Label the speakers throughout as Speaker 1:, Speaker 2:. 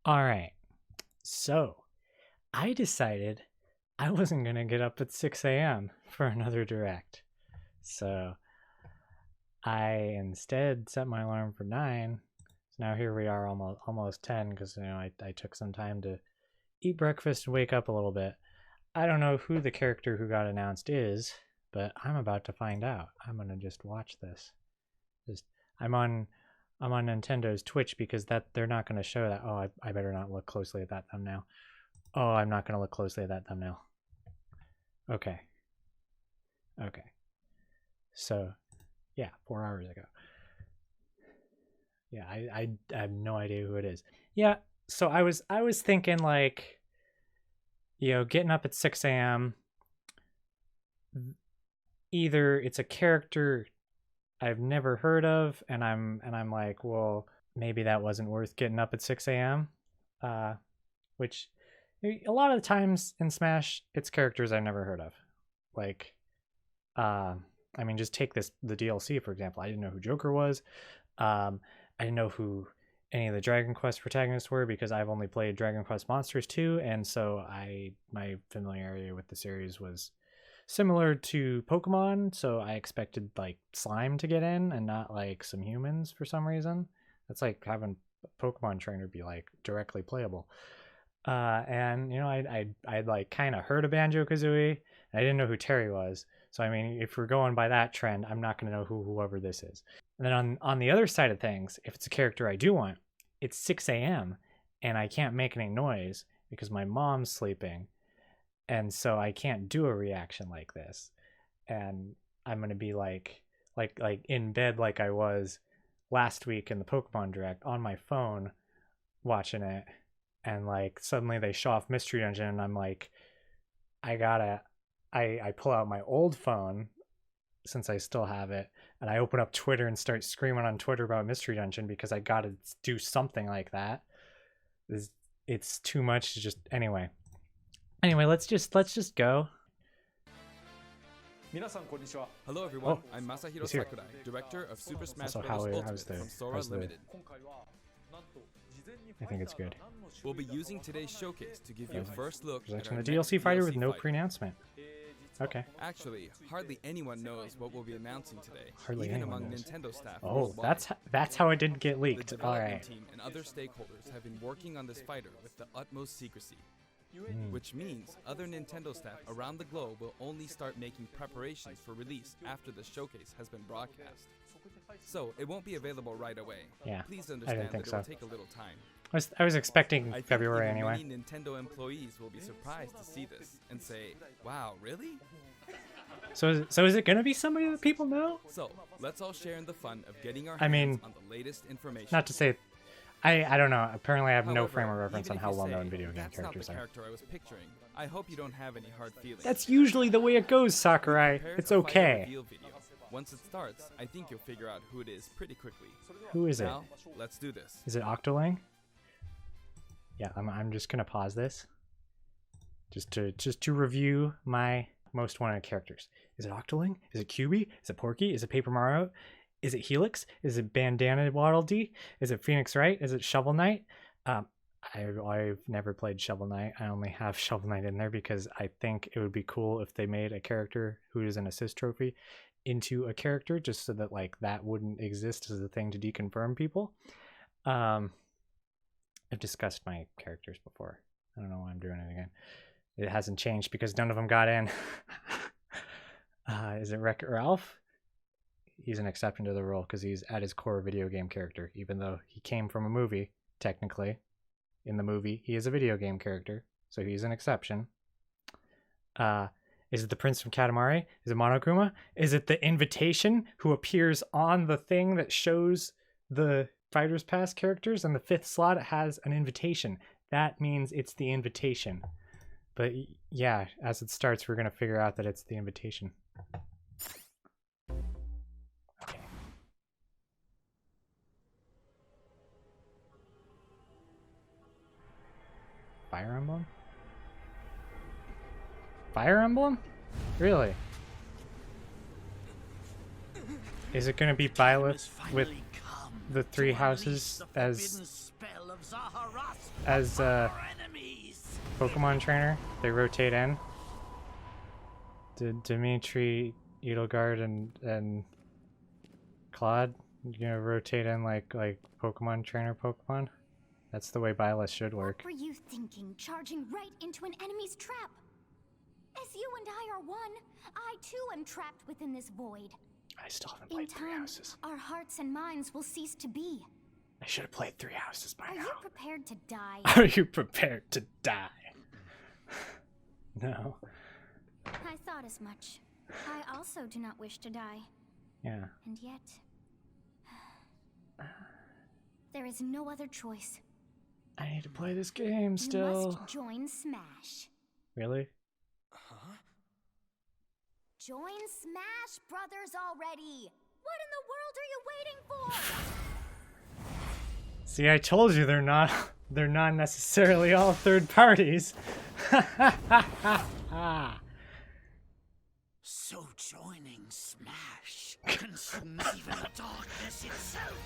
Speaker 1: All right. So I decided I wasn't going to get up at 6 a.m. for another direct. So I instead set my alarm for 9. So now here we are almost 10 because I took some time to eat breakfast and wake up a little bit. I don't know who the character who got announced is, but I'm about to find out. I'm going to just watch this. I'm on Nintendo's Twitch because they're not going to show that. Oh, I better not look closely at that thumbnail. Oh, I'm not going to look closely at that thumbnail. Okay. So, yeah, 4 hours ago. Yeah, I have no idea who it is. Yeah, so I was thinking like, getting up at 6 a.m. Either it's a character I've never heard of, and I'm like, well, maybe that wasn't worth getting up at 6 a.m. Which a lot of the times in Smash, it's characters I've never heard of. Like, just take the DLC, for example. I didn't know who Joker was. I didn't know who any of the Dragon Quest protagonists were because I've only played Dragon Quest Monsters 2, and so my familiarity with the series was similar to Pokemon, so I expected like slime to get in and not like some humans for some reason. That's like having a Pokemon trainer be like directly playable. And I'd like kind of heard of Banjo-Kazooie, and I didn't know who Terry was. So if we're going by that trend, I'm not going to know whoever this is. And then on the other side of things, if it's a character I do want, it's 6 a.m. and I can't make any noise because my mom's sleeping, and so I can't do a reaction like this. And I'm going to be like in bed like I was last week in the Pokemon Direct on my phone watching it, and like suddenly they show off Mystery Dungeon, and I'm like, I pull out my old phone since I still have it, and I open up Twitter and start screaming on Twitter about Mystery Dungeon because I gotta do something like that. It's too much to just anyway, let's just go.
Speaker 2: Hello everyone, I'm Masahiro Sakurai, director of Super Smash Bros. Ultimate from Sora Limited.
Speaker 1: I think it's good.
Speaker 2: We'll be using today's showcase to give you a first look at
Speaker 1: Presenting
Speaker 2: our
Speaker 1: the
Speaker 2: next
Speaker 1: DLC fighter with no
Speaker 2: fighter.
Speaker 1: pre-announcement. Okay.
Speaker 2: Actually, hardly anyone knows what we'll be announcing today,
Speaker 1: Hardly
Speaker 2: even
Speaker 1: anyone
Speaker 2: among
Speaker 1: knows.
Speaker 2: Nintendo staff
Speaker 1: Oh,
Speaker 2: worldwide.
Speaker 1: that's how it didn't get
Speaker 2: The
Speaker 1: leaked. All
Speaker 2: development
Speaker 1: right.
Speaker 2: team and other stakeholders have been working on this fighter with the utmost secrecy. Which means other Nintendo staff around the globe will only start making preparations for release after the showcase has been broadcast. So it won't be available right away.
Speaker 1: Yeah,
Speaker 2: Please
Speaker 1: I
Speaker 2: understand
Speaker 1: didn't think
Speaker 2: that it
Speaker 1: so.
Speaker 2: will take a little time.
Speaker 1: I was expecting
Speaker 2: I think
Speaker 1: February
Speaker 2: even
Speaker 1: anyway.
Speaker 2: many Nintendo employees will be surprised to see this and say, "Wow, really?"
Speaker 1: So is it gonna be somebody that people know?
Speaker 2: So let's all share in the fun of getting our
Speaker 1: I mean,
Speaker 2: hands on the latest information.
Speaker 1: Not to say, I don't know. Apparently, I have no
Speaker 2: However,
Speaker 1: frame of reference
Speaker 2: even
Speaker 1: on
Speaker 2: if
Speaker 1: how
Speaker 2: you
Speaker 1: well-known
Speaker 2: say,
Speaker 1: video game
Speaker 2: "That's not
Speaker 1: characters
Speaker 2: the
Speaker 1: are.
Speaker 2: character I was picturing," I hope you don't have any hard feelings.
Speaker 1: That's usually the way it goes, Sakurai.
Speaker 2: Prepared
Speaker 1: It's
Speaker 2: a fighter
Speaker 1: okay.
Speaker 2: reveal video. Once it starts, I think you'll figure out who it is pretty quickly.
Speaker 1: Who is it?
Speaker 2: Now, let's do this.
Speaker 1: Is it Octoling? Yeah, I'm just gonna pause this, just to review my most wanted characters. Is it Octoling? Is it QB? Is it Porky? Is it Paper Mario? Is it Helix? Is it Bandana Waddle Dee? Is it Phoenix Wright? Is it Shovel Knight? I've never played Shovel Knight. I only have Shovel Knight in there because I think it would be cool if they made a character who is an assist trophy into a character, just so that like that wouldn't exist as a thing to deconfirm people. I've discussed my characters before. I don't know why I'm doing it again. It hasn't changed because none of them got in. Is it Wreck-It Ralph? He's an exception to the rule because he's at his core a video game character, even though he came from a movie, technically. In the movie, he is a video game character, so he's an exception. Is it the Prince from Katamari? Is it Monokuma? Is it the Invitation, who appears on the thing that shows the Fighters Pass characters? And the 5th slot has an invitation. That means it's the Invitation. But yeah, as it starts, we're going to figure out that it's the Invitation. Okay. Fire Emblem? Fire Emblem? Really? Is it going to be Byleth with the 3 houses as as Pokemon trainer. They rotate in. Dimitri, Edelgard, and Claude, you know, rotate in like Pokemon trainer Pokemon. That's the way Byleth should work.
Speaker 3: What were you thinking, charging right into an enemy's trap? As you and I are one, I too am trapped within this void.
Speaker 1: I still haven't played 3 houses.
Speaker 3: Our hearts and minds will cease to be.
Speaker 1: I should have played 3 houses by now.
Speaker 3: Are you prepared to die?
Speaker 1: Are you prepared to die? No.
Speaker 3: I thought as much. I also do not wish to die.
Speaker 1: Yeah.
Speaker 3: And yet, there is no other choice.
Speaker 1: I need to play this game still.
Speaker 3: You must join Smash.
Speaker 1: Really?
Speaker 2: Huh?
Speaker 3: Join Smash Brothers already! What in the world are you waiting for?
Speaker 1: See, I told you they're not necessarily all third parties.
Speaker 4: So joining Smash consumes even the darkness itself.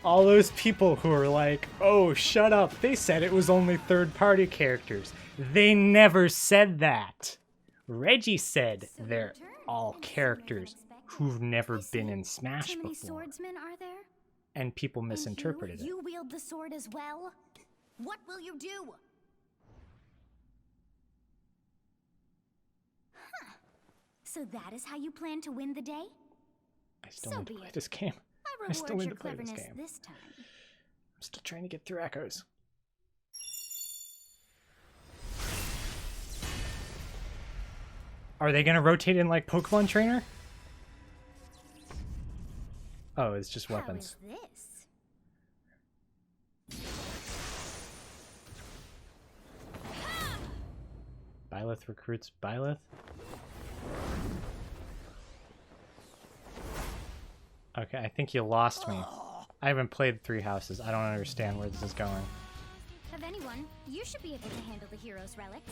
Speaker 1: All those people who are like, oh, shut up. They said it was only third-party characters. They never said that. Reggie said they're all characters who've never been in Smash
Speaker 3: Too many
Speaker 1: before.
Speaker 3: swordsmen are there?
Speaker 1: And people misinterpreted
Speaker 3: And
Speaker 1: it.
Speaker 3: you wield the sword as well? What will you do? Huh. So that is how you plan to win the day?
Speaker 1: I still
Speaker 3: So
Speaker 1: need to
Speaker 3: be
Speaker 1: play
Speaker 3: it.
Speaker 1: this game.
Speaker 3: I
Speaker 1: I still
Speaker 3: reward
Speaker 1: need
Speaker 3: your
Speaker 1: to play this
Speaker 3: cleverness
Speaker 1: game.
Speaker 3: this time.
Speaker 1: I'm still trying to get through Echoes. Are they gonna rotate in like Pokemon Trainer? Oh, it's just weapons.
Speaker 3: How is this?
Speaker 1: Byleth recruits Byleth? Okay, I think you lost me. I haven't played 3 houses. I don't understand where this is going.
Speaker 3: Of anyone, you should be able to handle the hero's relics.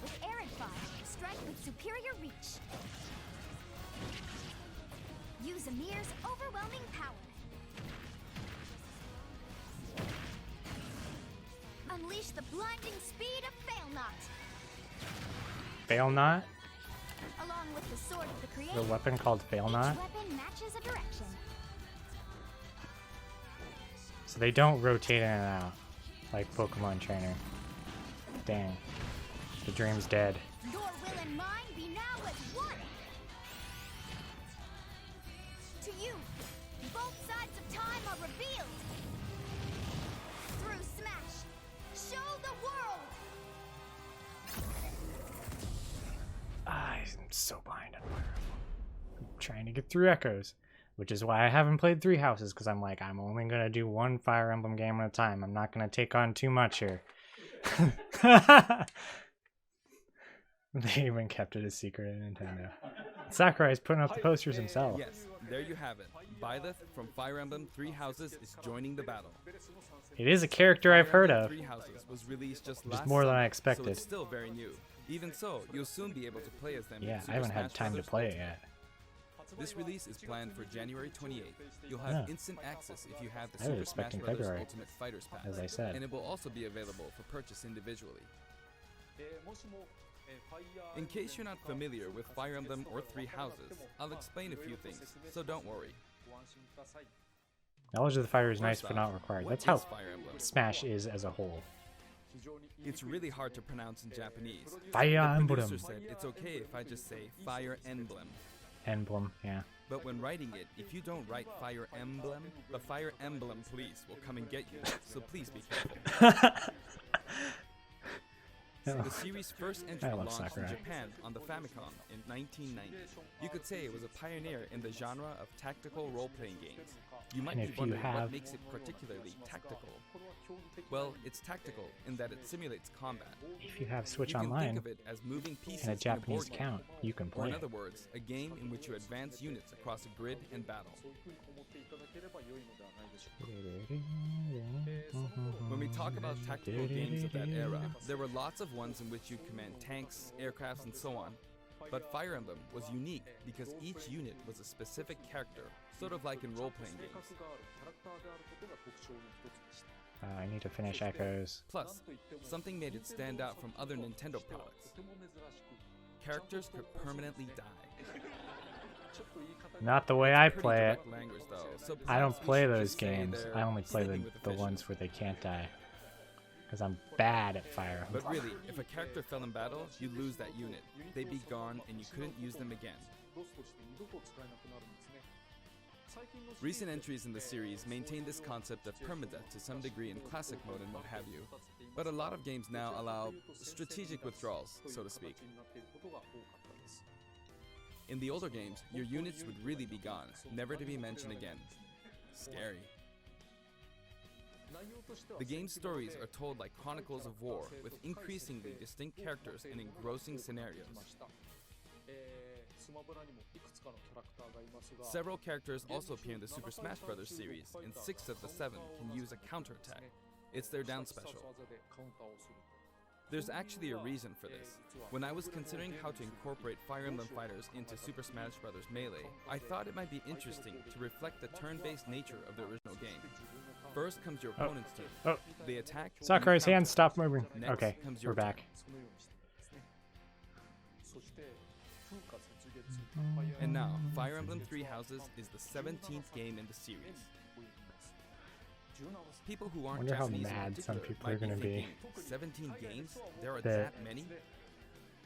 Speaker 3: With Arid Fire, strike with superior reach. Use Amir's overwhelming power. Unleash the blinding speed of Failnaught.
Speaker 1: Fail Not?
Speaker 3: Along with the sword of the creator,
Speaker 1: The weapon called Fail
Speaker 3: each
Speaker 1: Not?
Speaker 3: weapon matches a direction.
Speaker 1: So they don't rotate in and out like Pokemon Trainer. Dang. The dream's dead.
Speaker 3: Your will and mine be now as one. To you, both sides of time are revealed. Through Smash, show the world.
Speaker 1: I'm so behind on Fire Emblem. I'm trying to get through Echoes, which is why I haven't played 3 houses, because I'm like, I'm only going to do 1 Fire Emblem game at a time. I'm not going to take on too much here. They even kept it a secret at Nintendo. Sakurai's putting up the posters himself.
Speaker 2: Yes, there you have it. Byleth from Fire Emblem 3 Houses is joining the battle.
Speaker 1: It is a character I've heard of.
Speaker 2: 3 Houses was released just
Speaker 1: Which is
Speaker 2: last
Speaker 1: more than I
Speaker 2: summer,
Speaker 1: expected.
Speaker 2: So it's still very new. Even so, you'll soon be able to play as them. in
Speaker 1: Yeah, I
Speaker 2: Super
Speaker 1: haven't had
Speaker 2: Smash
Speaker 1: time to
Speaker 2: Brothers
Speaker 1: play it
Speaker 2: Ultimate.
Speaker 1: yet.
Speaker 2: This release is planned for January 28th. You'll have
Speaker 1: Yeah.
Speaker 2: instant access if you have the
Speaker 1: I was
Speaker 2: Super Smash
Speaker 1: expecting
Speaker 2: Brothers
Speaker 1: February,
Speaker 2: Ultimate Fighters Pack.
Speaker 1: as I said.
Speaker 2: And it will also be available for purchase individually. In case you're not familiar with Fire Emblem or 3 Houses, I'll explain a few things, so don't worry.
Speaker 1: Knowledge of the fighter is nice,
Speaker 2: First
Speaker 1: but
Speaker 2: off,
Speaker 1: not required.
Speaker 2: what
Speaker 1: That's how
Speaker 2: is Fire Emblem?
Speaker 1: Smash is as a whole.
Speaker 2: It's really hard to pronounce in Japanese.
Speaker 1: Fire
Speaker 2: The
Speaker 1: Emblem.
Speaker 2: producer said it's okay if I just say Fire Emblem.
Speaker 1: Emblem, yeah.
Speaker 2: But when writing it, if you don't write Fire Emblem, the Fire Emblem police will come and get you, so please be careful. The series' first entry
Speaker 1: I love
Speaker 2: launched in
Speaker 1: Sakurai.
Speaker 2: Japan on the Famicom in 1990. You could say it was a pioneer in the genre of tactical role-playing games. You might
Speaker 1: And
Speaker 2: be
Speaker 1: if you
Speaker 2: wondering
Speaker 1: have-
Speaker 2: what makes it particularly tactical. Well, it's tactical in that it simulates combat.
Speaker 1: If you have Switch
Speaker 2: You can
Speaker 1: Online
Speaker 2: think of it as moving pieces
Speaker 1: and a
Speaker 2: in
Speaker 1: Japanese
Speaker 2: board game.
Speaker 1: account, you can
Speaker 2: Or
Speaker 1: play
Speaker 2: in
Speaker 1: it.
Speaker 2: other words, a game in which you advance units across a grid and battle. When we talk about tactical games of that era, there were lots of ones in which you command tanks, aircrafts, and so on. But Fire Emblem was unique because each unit was a specific character, sort of like in role-playing games.
Speaker 1: I need to finish Echoes.
Speaker 2: Plus, something made it stand out from other Nintendo products. Characters could permanently die.
Speaker 1: Not the way I
Speaker 2: Pretty
Speaker 1: play it.
Speaker 2: direct language, though, so
Speaker 1: I don't
Speaker 2: perhaps we
Speaker 1: play
Speaker 2: should
Speaker 1: those
Speaker 2: just say
Speaker 1: games.
Speaker 2: they're
Speaker 1: I only play
Speaker 2: sleeping with
Speaker 1: the
Speaker 2: officials.
Speaker 1: ones where they can't die. Because I'm bad at Fire Emblem.
Speaker 2: But really, if a character fell in battle, you'd lose that unit. They'd be gone and you couldn't use them again. Recent entries in the series maintain this concept of permadeath to some degree in classic mode and what have you. But a lot of games now allow strategic withdrawals, so to speak. In the older games, your units would really be gone, never to be mentioned again. Scary. The game's stories are told like chronicles of war, with increasingly distinct characters and engrossing scenarios. Several characters also appear in the Super Smash Bros. Series, and 6 of the 7 can use a counterattack. It's their down special. There's actually a reason for this. When I was considering how to incorporate Fire Emblem fighters into Super Smash Bros. Melee, I thought it might be interesting to reflect the turn-based nature of the original game. First comes your opponent's turn.
Speaker 1: Oh.
Speaker 2: They attack.
Speaker 1: Sakurai's
Speaker 2: you
Speaker 1: hands
Speaker 2: counter.
Speaker 1: stop moving.
Speaker 2: Next
Speaker 1: Okay,
Speaker 2: comes
Speaker 1: we're
Speaker 2: your
Speaker 1: back.
Speaker 2: And now, Fire Emblem Three Houses is the 17th game in the series. People who aren't
Speaker 1: Wonder how
Speaker 2: Japanese in
Speaker 1: mad some
Speaker 2: particular
Speaker 1: people are
Speaker 2: might
Speaker 1: gonna be.
Speaker 2: thinking, 17 games? There are
Speaker 1: That-
Speaker 2: that many?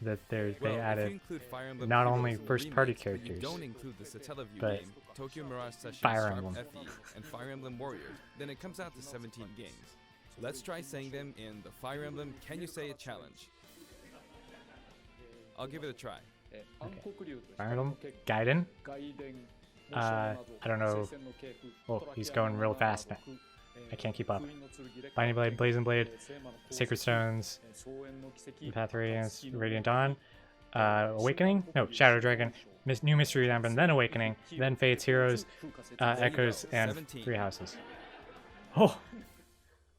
Speaker 1: That
Speaker 2: Well,
Speaker 1: they
Speaker 2: if you
Speaker 1: added
Speaker 2: include Fire Emblem
Speaker 1: not
Speaker 2: Heroes
Speaker 1: only
Speaker 2: and the
Speaker 1: first-party
Speaker 2: remakes, but you
Speaker 1: characters,
Speaker 2: don't include the Satellaview
Speaker 1: but
Speaker 2: game, Tokyo Mirage Sessions
Speaker 1: Fire
Speaker 2: Sharp
Speaker 1: Emblem.
Speaker 2: FE, and Fire Emblem Warriors, then it comes out to 17 games. Let's try saying them in the Fire Emblem Can You Say It challenge. I'll give it a try.
Speaker 1: Fire Emblem, Gaiden. I don't know. Oh, he's going real fast now. I can't keep up. Binding Blade, Blazing Blade, Sacred Stones, Path of Radiance, Radiant Dawn, Awakening? No, Shadow Dragon, New Mystery Emblem, then Awakening, then Fates, Heroes, Echoes, and
Speaker 2: 17.
Speaker 1: 3 houses. Oh!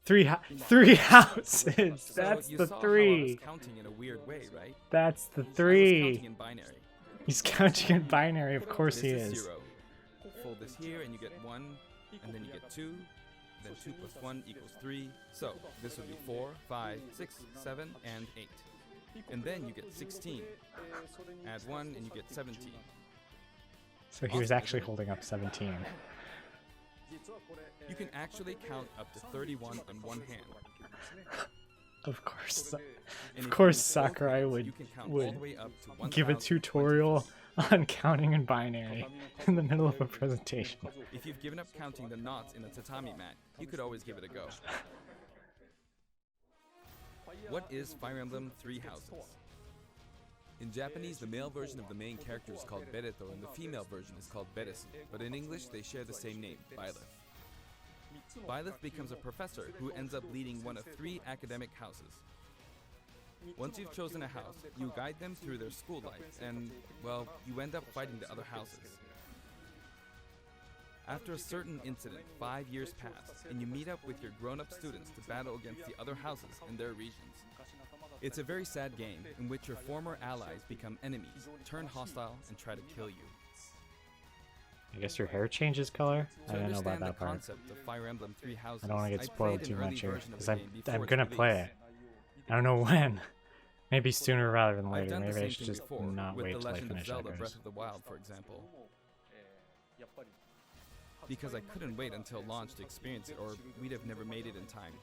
Speaker 1: Three houses!
Speaker 2: So
Speaker 1: That's
Speaker 2: you
Speaker 1: the
Speaker 2: saw how I
Speaker 1: 3!
Speaker 2: was counting in a weird way, right?
Speaker 1: That's the
Speaker 2: I was
Speaker 1: 3!
Speaker 2: counting in binary.
Speaker 1: He's counting in binary, of course he
Speaker 2: This
Speaker 1: is.
Speaker 2: 0. Fold this here and you get 1, and then you get 2, then 2 plus 1 equals 3. So this would be 4, 5, 6, 7, and 8. And then you get 16. Add 1 and you get 17.
Speaker 1: So he was actually holding up 17.
Speaker 2: You can actually count up to 31 on one hand.
Speaker 1: Of course.
Speaker 2: And if
Speaker 1: Of
Speaker 2: you
Speaker 1: course
Speaker 2: use both
Speaker 1: Sakurai
Speaker 2: hands,
Speaker 1: would
Speaker 2: you can count all the
Speaker 1: would
Speaker 2: way up to
Speaker 1: give a
Speaker 2: 1026.
Speaker 1: tutorial on counting in binary in the middle of a presentation.
Speaker 2: If you've given up counting the knots in a tatami mat, you could always give it a go. What is Fire Emblem Three Houses? In Japanese, the male version of the main character is called Bereto and the female version is called Beresu, but in English they share the same name, Byleth. Byleth becomes a professor who ends up leading one of 3 academic houses. Once you've chosen a house, you guide them through their school life, and, well, you end up fighting the other houses. After a certain incident, 5 years pass, and you meet up with your grown-up students to battle against the other houses in their regions. It's a very sad game in which your former allies become enemies, turn hostile, and try to kill you.
Speaker 1: I guess your hair changes color? I
Speaker 2: To
Speaker 1: don't know about
Speaker 2: understand the
Speaker 1: that part.
Speaker 2: concept of Fire Emblem Three Houses,
Speaker 1: I don't want to get
Speaker 2: I
Speaker 1: spoiled
Speaker 2: played
Speaker 1: too
Speaker 2: an early
Speaker 1: much here,
Speaker 2: version of
Speaker 1: because
Speaker 2: the
Speaker 1: I'm
Speaker 2: game before its
Speaker 1: gonna play
Speaker 2: release.
Speaker 1: it. I don't know when. Maybe sooner rather than
Speaker 2: I've
Speaker 1: later.
Speaker 2: done the
Speaker 1: Maybe I
Speaker 2: same
Speaker 1: should
Speaker 2: thing
Speaker 1: just
Speaker 2: before,
Speaker 1: not
Speaker 2: with
Speaker 1: wait
Speaker 2: The
Speaker 1: till I
Speaker 2: Legend of
Speaker 1: finish
Speaker 2: Zelda
Speaker 1: Echoes.
Speaker 2: Breath of the Wild, for example. Because I couldn't wait until launch to experience it, or we'd have never made it in time.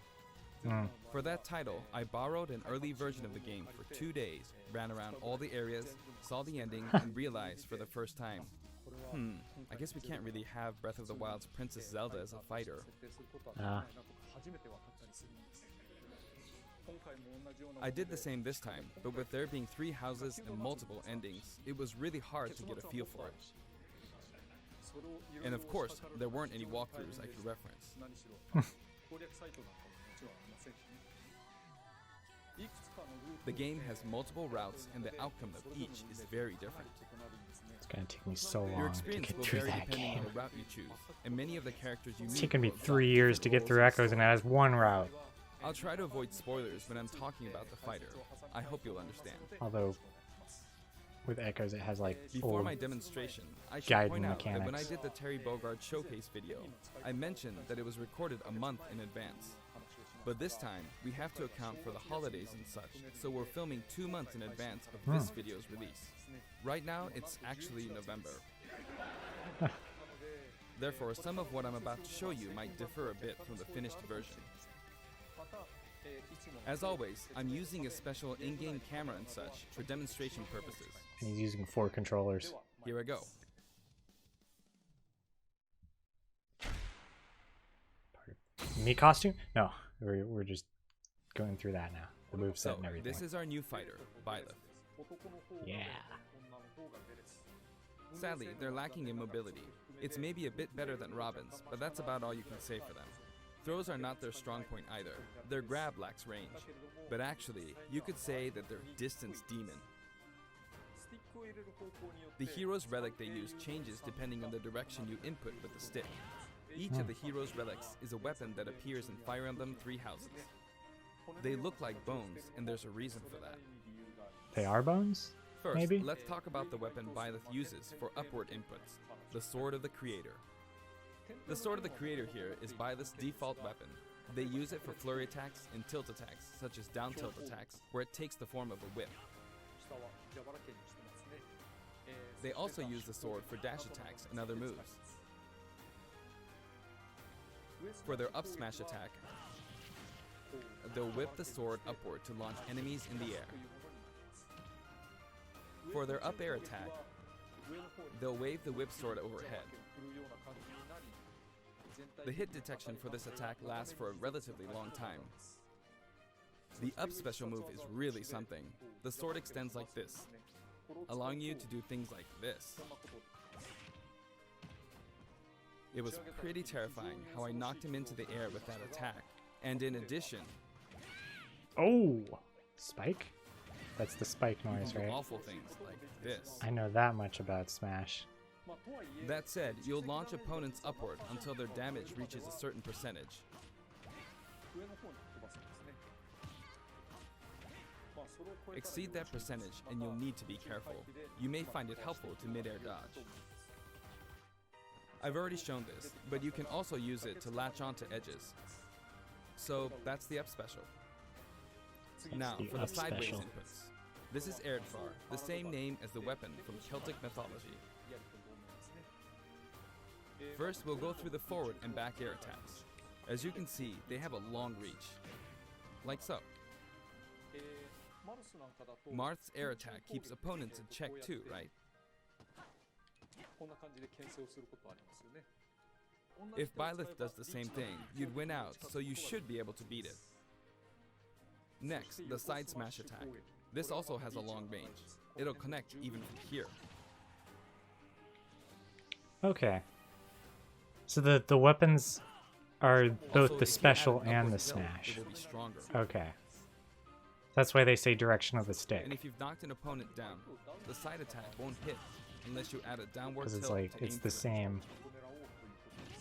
Speaker 2: For that title, I borrowed an early version of the game for 2 days, ran around all the areas, saw the ending, and realized for the first time, I guess we can't really have Breath of the Wild's Princess Zelda as a fighter. I did the same this time, but with there being 3 houses and multiple endings, it was really hard to get a feel for it. And of course, there weren't any walkthroughs I could reference. The game has multiple routes, and the outcome of each is very different.
Speaker 1: It's gonna take me so
Speaker 2: Your
Speaker 1: long to
Speaker 2: experience
Speaker 1: get
Speaker 2: will
Speaker 1: through
Speaker 2: vary
Speaker 1: that
Speaker 2: depending
Speaker 1: game.
Speaker 2: on the route you choose, and many of the characters you
Speaker 1: It's
Speaker 2: meet
Speaker 1: taken me
Speaker 2: will adopt
Speaker 1: 3 years to
Speaker 2: different
Speaker 1: get through
Speaker 2: roles in the
Speaker 1: Echoes, and it has one route.
Speaker 2: story. I'll try to avoid spoilers when I'm talking about the fighter. I hope you'll understand.
Speaker 1: Although, with Echoes, it has like
Speaker 2: Before
Speaker 1: old
Speaker 2: my demonstration, I should
Speaker 1: guiding
Speaker 2: point out that when I
Speaker 1: mechanics.
Speaker 2: did the Terry Bogard showcase video, I mentioned that it was recorded a month in advance. But this time, we have to account for the holidays and such, so we're filming 2 months in advance of this video's release. Right now, it's actually November. Therefore, some of what I'm about to show you might differ a bit from the finished version. As always, I'm using a special in-game camera and such for demonstration purposes.
Speaker 1: And he's using 4 controllers.
Speaker 2: Here I go.
Speaker 1: Me costume? No, we're just going through that now. The moveset
Speaker 2: So,
Speaker 1: and everything.
Speaker 2: this is our new fighter, Byleth.
Speaker 1: Yeah.
Speaker 2: Sadly, they're lacking in mobility. It's maybe a bit better than Robin's, but that's about all you can say for them. Throws are not their strong point either. Their grab lacks range. But actually, you could say that they're distance demon. The hero's relic they use changes depending on the direction you input with the stick. Each of the hero's relics is a weapon that appears in Fire Emblem Three Houses. They look like bones, and there's a reason for that.
Speaker 1: They are bones?
Speaker 2: First,
Speaker 1: Maybe?
Speaker 2: let's talk about the weapon Byleth uses for upward inputs, the Sword of the Creator. The Sword of the Creator here is Byleth's default weapon. They use it for flurry attacks and tilt attacks, such as down tilt attacks, where it takes the form of a whip. They also use the sword for dash attacks and other moves. For their up smash attack, they'll whip the sword upward to launch enemies in the air. For their up air attack, they'll wave the whip sword overhead. The hit detection for this attack lasts for a relatively long time. The up special move is really something. The sword extends like this, allowing you to do things like this. It was pretty terrifying how I knocked him into the air with that attack. And in addition,
Speaker 1: Oh! Spike? That's the spike
Speaker 2: you
Speaker 1: noise,
Speaker 2: can do
Speaker 1: right?
Speaker 2: awful things like this.
Speaker 1: I know that much about Smash.
Speaker 2: That said, you'll launch opponents upward until their damage reaches a certain percentage. Exceed that percentage and you'll need to be careful. You may find it helpful to mid-air dodge. I've already shown this, but you can also use it to latch onto edges. So that's the up special. Now
Speaker 1: the
Speaker 2: for the
Speaker 1: up
Speaker 2: sideways
Speaker 1: special.
Speaker 2: inputs. This is Erdvar, the same name as the weapon from Celtic mythology. First, we'll go through the forward and back air attacks. As you can see, they have a long reach. Like so. Marth's air attack keeps opponents in check too, right? If Byleth does the same thing, you'd win out, so you should be able to beat it. Next, the side smash attack. This also has a long range. It'll connect even from here.
Speaker 1: Okay. So the weapons are both
Speaker 2: Also,
Speaker 1: the
Speaker 2: if you
Speaker 1: special
Speaker 2: add an
Speaker 1: and
Speaker 2: upward
Speaker 1: the
Speaker 2: tilt,
Speaker 1: smash.
Speaker 2: It will be stronger.
Speaker 1: Okay. That's why they say direction of the
Speaker 2: And
Speaker 1: stick.
Speaker 2: if you've knocked an opponent down, the side attack won't hit unless you add a downward
Speaker 1: Because
Speaker 2: tilt
Speaker 1: it's like
Speaker 2: to
Speaker 1: it's
Speaker 2: aim
Speaker 1: the
Speaker 2: for them.
Speaker 1: same.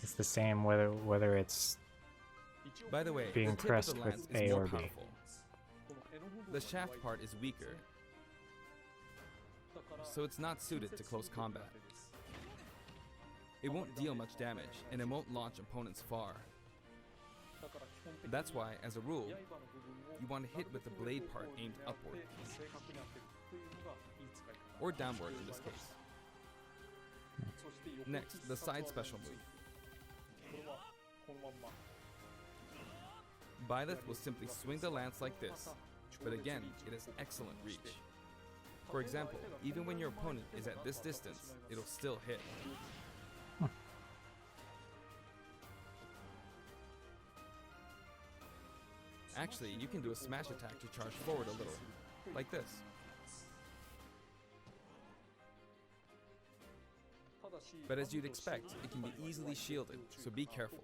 Speaker 1: It's the same whether it's
Speaker 2: By the way,
Speaker 1: being
Speaker 2: the tip
Speaker 1: pressed
Speaker 2: of the
Speaker 1: with
Speaker 2: lance
Speaker 1: A
Speaker 2: is more
Speaker 1: or B.
Speaker 2: powerful. The shaft part is weaker, so it's not suited to close combat. It won't deal much damage, and it won't launch opponents far. That's why, as a rule, you want to hit with the blade part aimed upward, or downward in this case. Next, the side special move. Byleth will simply swing the lance like this, but again, it has excellent reach. For example, even when your opponent is at this distance, it'll still hit. Actually, you can do a smash attack to charge forward a little, like this. But as you'd expect, it can be easily shielded, so be careful.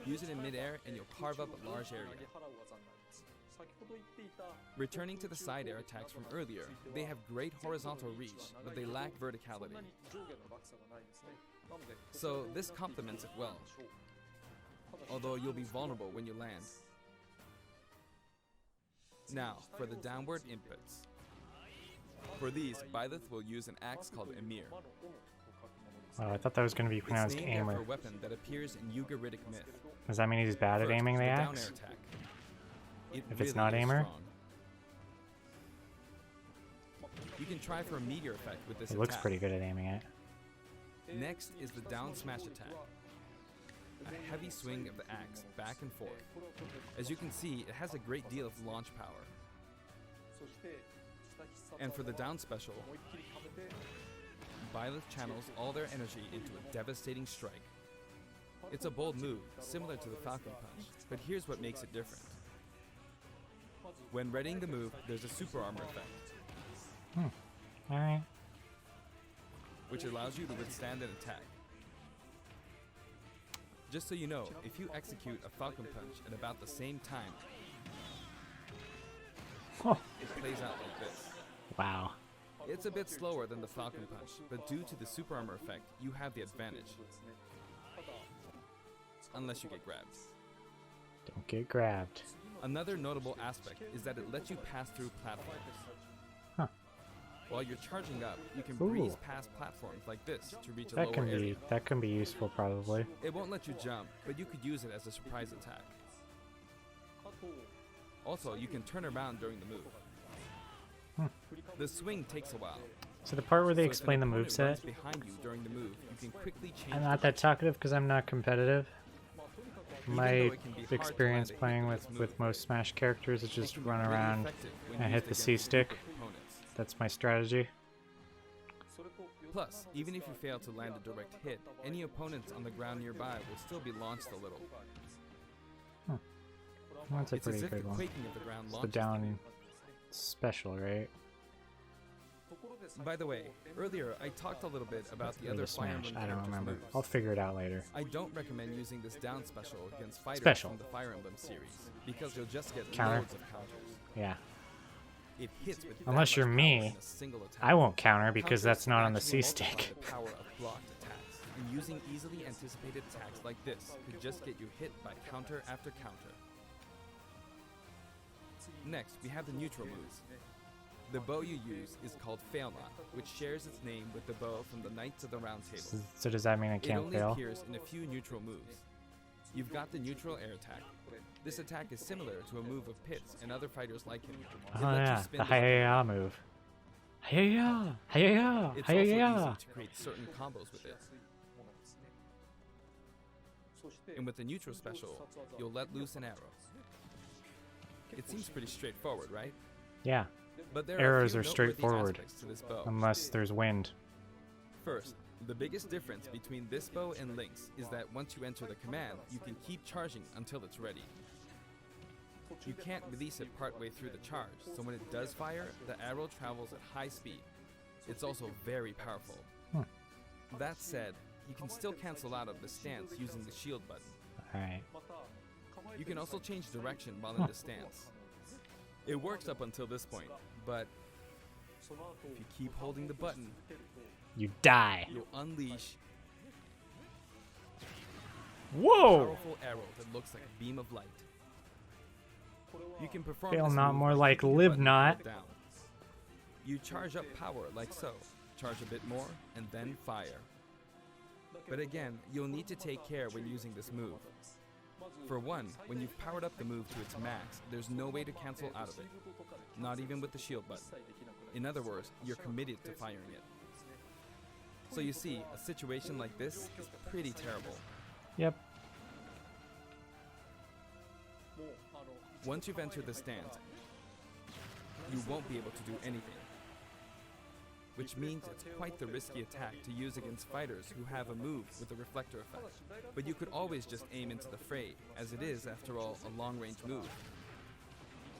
Speaker 2: Use it in midair and you'll carve up a large area. Returning to the side air attacks from earlier, they have great horizontal reach, but they lack verticality. So this complements it well, although you'll be vulnerable when you land. Now, for the downward inputs. For these, Byleth will use an axe called Emir.
Speaker 1: Oh, I thought that was going to be
Speaker 2: It's
Speaker 1: pronounced
Speaker 2: named after
Speaker 1: aimer.
Speaker 2: a weapon that appears in Ugaritic myth.
Speaker 1: Does that mean he's bad at
Speaker 2: First,
Speaker 1: aiming the
Speaker 2: down
Speaker 1: axe?
Speaker 2: air attack. It
Speaker 1: If it's
Speaker 2: really
Speaker 1: not
Speaker 2: is
Speaker 1: aimer?
Speaker 2: strong. You can try for a meteor effect with this
Speaker 1: It
Speaker 2: attack.
Speaker 1: looks pretty good at aiming it.
Speaker 2: Next is the down smash attack. A heavy swing of the axe back and forth. As you can see, it has a great deal of launch power. And for the down special, Byleth channels all their energy into a devastating strike. It's a bold move, similar to the Falcon Punch, but here's what makes it different. When readying the move, there's a super armor effect,
Speaker 1: Alright.
Speaker 2: which allows you to withstand an attack. Just so you know, if you execute a Falcon Punch at about the same time,
Speaker 1: Oh,
Speaker 2: it plays out like this.
Speaker 1: wow.
Speaker 2: It's a bit slower than the Falcon Punch, but due to the super armor effect, you have the advantage. Unless you get grabbed.
Speaker 1: Don't get grabbed.
Speaker 2: Another notable aspect is that it lets you pass through platforms.
Speaker 1: Huh.
Speaker 2: While you're charging up, you can
Speaker 1: Ooh.
Speaker 2: breeze past platforms like this to reach a
Speaker 1: That
Speaker 2: lower
Speaker 1: can
Speaker 2: area.
Speaker 1: be useful probably.
Speaker 2: It won't let you jump, but you could use it as a surprise attack. Also, you can turn around during the move. The swing takes a while.
Speaker 1: So the part where they
Speaker 2: so if an
Speaker 1: explain the
Speaker 2: opponent
Speaker 1: moveset,
Speaker 2: runs behind you during the move, you can quickly change
Speaker 1: I'm not that talkative because I'm not competitive.
Speaker 2: Even
Speaker 1: My
Speaker 2: though it can be hard to
Speaker 1: experience
Speaker 2: land a hit
Speaker 1: playing
Speaker 2: with
Speaker 1: with,
Speaker 2: this
Speaker 1: with
Speaker 2: move,
Speaker 1: most Smash characters is
Speaker 2: it
Speaker 1: just
Speaker 2: can be
Speaker 1: run
Speaker 2: really
Speaker 1: around
Speaker 2: effective when
Speaker 1: and
Speaker 2: used
Speaker 1: hit the
Speaker 2: against
Speaker 1: C
Speaker 2: a group
Speaker 1: stick.
Speaker 2: of opponents.
Speaker 1: That's my strategy.
Speaker 2: Plus, even if you fail to land a direct hit, any opponents on the ground nearby will still be launched a little.
Speaker 1: That's a
Speaker 2: It's as
Speaker 1: pretty
Speaker 2: if the
Speaker 1: good one.
Speaker 2: quaking of the ground
Speaker 1: It's the
Speaker 2: launches
Speaker 1: down special, right?
Speaker 2: them. By the way, earlier I talked a little bit about the
Speaker 1: Or
Speaker 2: other
Speaker 1: the
Speaker 2: Fire
Speaker 1: Smash.
Speaker 2: Emblem
Speaker 1: I don't
Speaker 2: characters'
Speaker 1: remember.
Speaker 2: moves.
Speaker 1: I'll figure it out later.
Speaker 2: I don't recommend using this down special against fighters
Speaker 1: Special.
Speaker 2: from the Fire Emblem series, because you'll just get
Speaker 1: Counter.
Speaker 2: loads of counters.
Speaker 1: Yeah.
Speaker 2: It hits with that
Speaker 1: Unless
Speaker 2: much
Speaker 1: you're
Speaker 2: power
Speaker 1: me,
Speaker 2: in a single attack.
Speaker 1: I won't counter because
Speaker 2: Counters
Speaker 1: that's not on the
Speaker 2: actually
Speaker 1: C
Speaker 2: multiply
Speaker 1: stick.
Speaker 2: The power of blocked attacks, and using easily anticipated attacks like this could just get you hit by counter after counter. Next, we have the neutral moves. The bow you use is called Fail Not, which shares its name with the bow from the Knights of the Round Table.
Speaker 1: So does that mean I
Speaker 2: It
Speaker 1: can't
Speaker 2: only
Speaker 1: fail?
Speaker 2: appears in a few neutral moves. You've got the neutral air attack. This attack is similar to a move of Pit's and other fighters like him. It
Speaker 1: Oh
Speaker 2: lets you
Speaker 1: yeah,
Speaker 2: spin
Speaker 1: the
Speaker 2: the weapon.
Speaker 1: hi-ya move. Hi-ya! Hi-ya!
Speaker 2: It's also
Speaker 1: Hi-ya!
Speaker 2: easy to create certain combos with it. And with the neutral special, you'll let loose an arrow. It seems pretty straightforward, right?
Speaker 1: Yeah,
Speaker 2: But there
Speaker 1: Arrows
Speaker 2: are,
Speaker 1: are
Speaker 2: a few
Speaker 1: straightforward.
Speaker 2: noteworthy aspects to this bow.
Speaker 1: unless there's wind.
Speaker 2: First, the biggest difference between this bow and Link's is that once you enter the command, you can keep charging until it's ready. You can't release it partway through the charge, so when it does fire, the arrow travels at high speed. It's also very powerful. That said, you can still cancel out of the stance using the shield button.
Speaker 1: Alright.
Speaker 2: You can also change direction while in the stance. It works up until this point, but if you keep holding the button,
Speaker 1: You die.
Speaker 2: you'll unleash a
Speaker 1: Whoa!
Speaker 2: powerful arrow that looks like a beam of light. You can perform
Speaker 1: Fail
Speaker 2: this
Speaker 1: not,
Speaker 2: move
Speaker 1: more
Speaker 2: by
Speaker 1: like
Speaker 2: keeping the
Speaker 1: live
Speaker 2: button
Speaker 1: not.
Speaker 2: held down. You charge up power like so, charge a bit more, and then fire. But again, you'll need to take care when using this move. For one, when you've powered up the move to its max, there's no way to cancel out of it. Not even with the shield button. In other words, you're committed to firing it. So you see, a situation like this is pretty terrible.
Speaker 1: Yep.
Speaker 2: Once you've entered the stance, you won't be able to do anything. Which means it's quite the risky attack to use against fighters who have a move with a reflector effect. But you could always just aim into the fray, as it is, after all, a long-range move,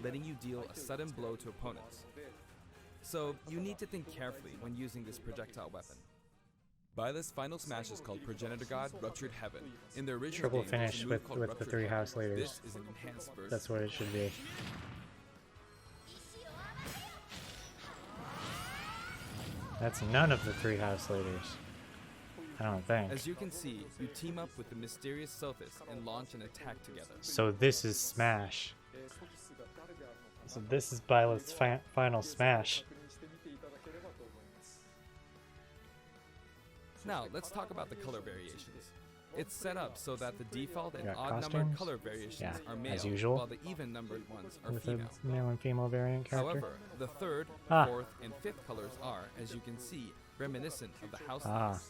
Speaker 2: letting you deal a sudden blow to opponents. So you need to think carefully when using this projectile weapon. Byleth's final smash is called Progenitor God Ruptured Heaven. In the original
Speaker 1: Triple
Speaker 2: game, there's a
Speaker 1: finish
Speaker 2: move
Speaker 1: with
Speaker 2: called
Speaker 1: the
Speaker 2: Ruptured
Speaker 1: 3
Speaker 2: Heaven.
Speaker 1: house leaders.
Speaker 2: This is an enhanced version.
Speaker 1: That's what it should be. That's none of the 3 house leaders. I don't think.
Speaker 2: As you can see, you team up with the mysterious Sothis and launch an attack together.
Speaker 1: So this is Smash. So this is Byleth's final Smash.
Speaker 2: Now, let's talk about the color variations. It's set up so that the default and
Speaker 1: Got
Speaker 2: odd-numbered
Speaker 1: costumes?
Speaker 2: color variations
Speaker 1: Yeah,
Speaker 2: are male,
Speaker 1: as usual.
Speaker 2: while the even-numbered ones are
Speaker 1: With
Speaker 2: female.
Speaker 1: a male and female variant character.
Speaker 2: However, the third,
Speaker 1: Ah.
Speaker 2: fourth, and fifth colors are, as you can see, reminiscent of the house
Speaker 1: Ah.
Speaker 2: lights.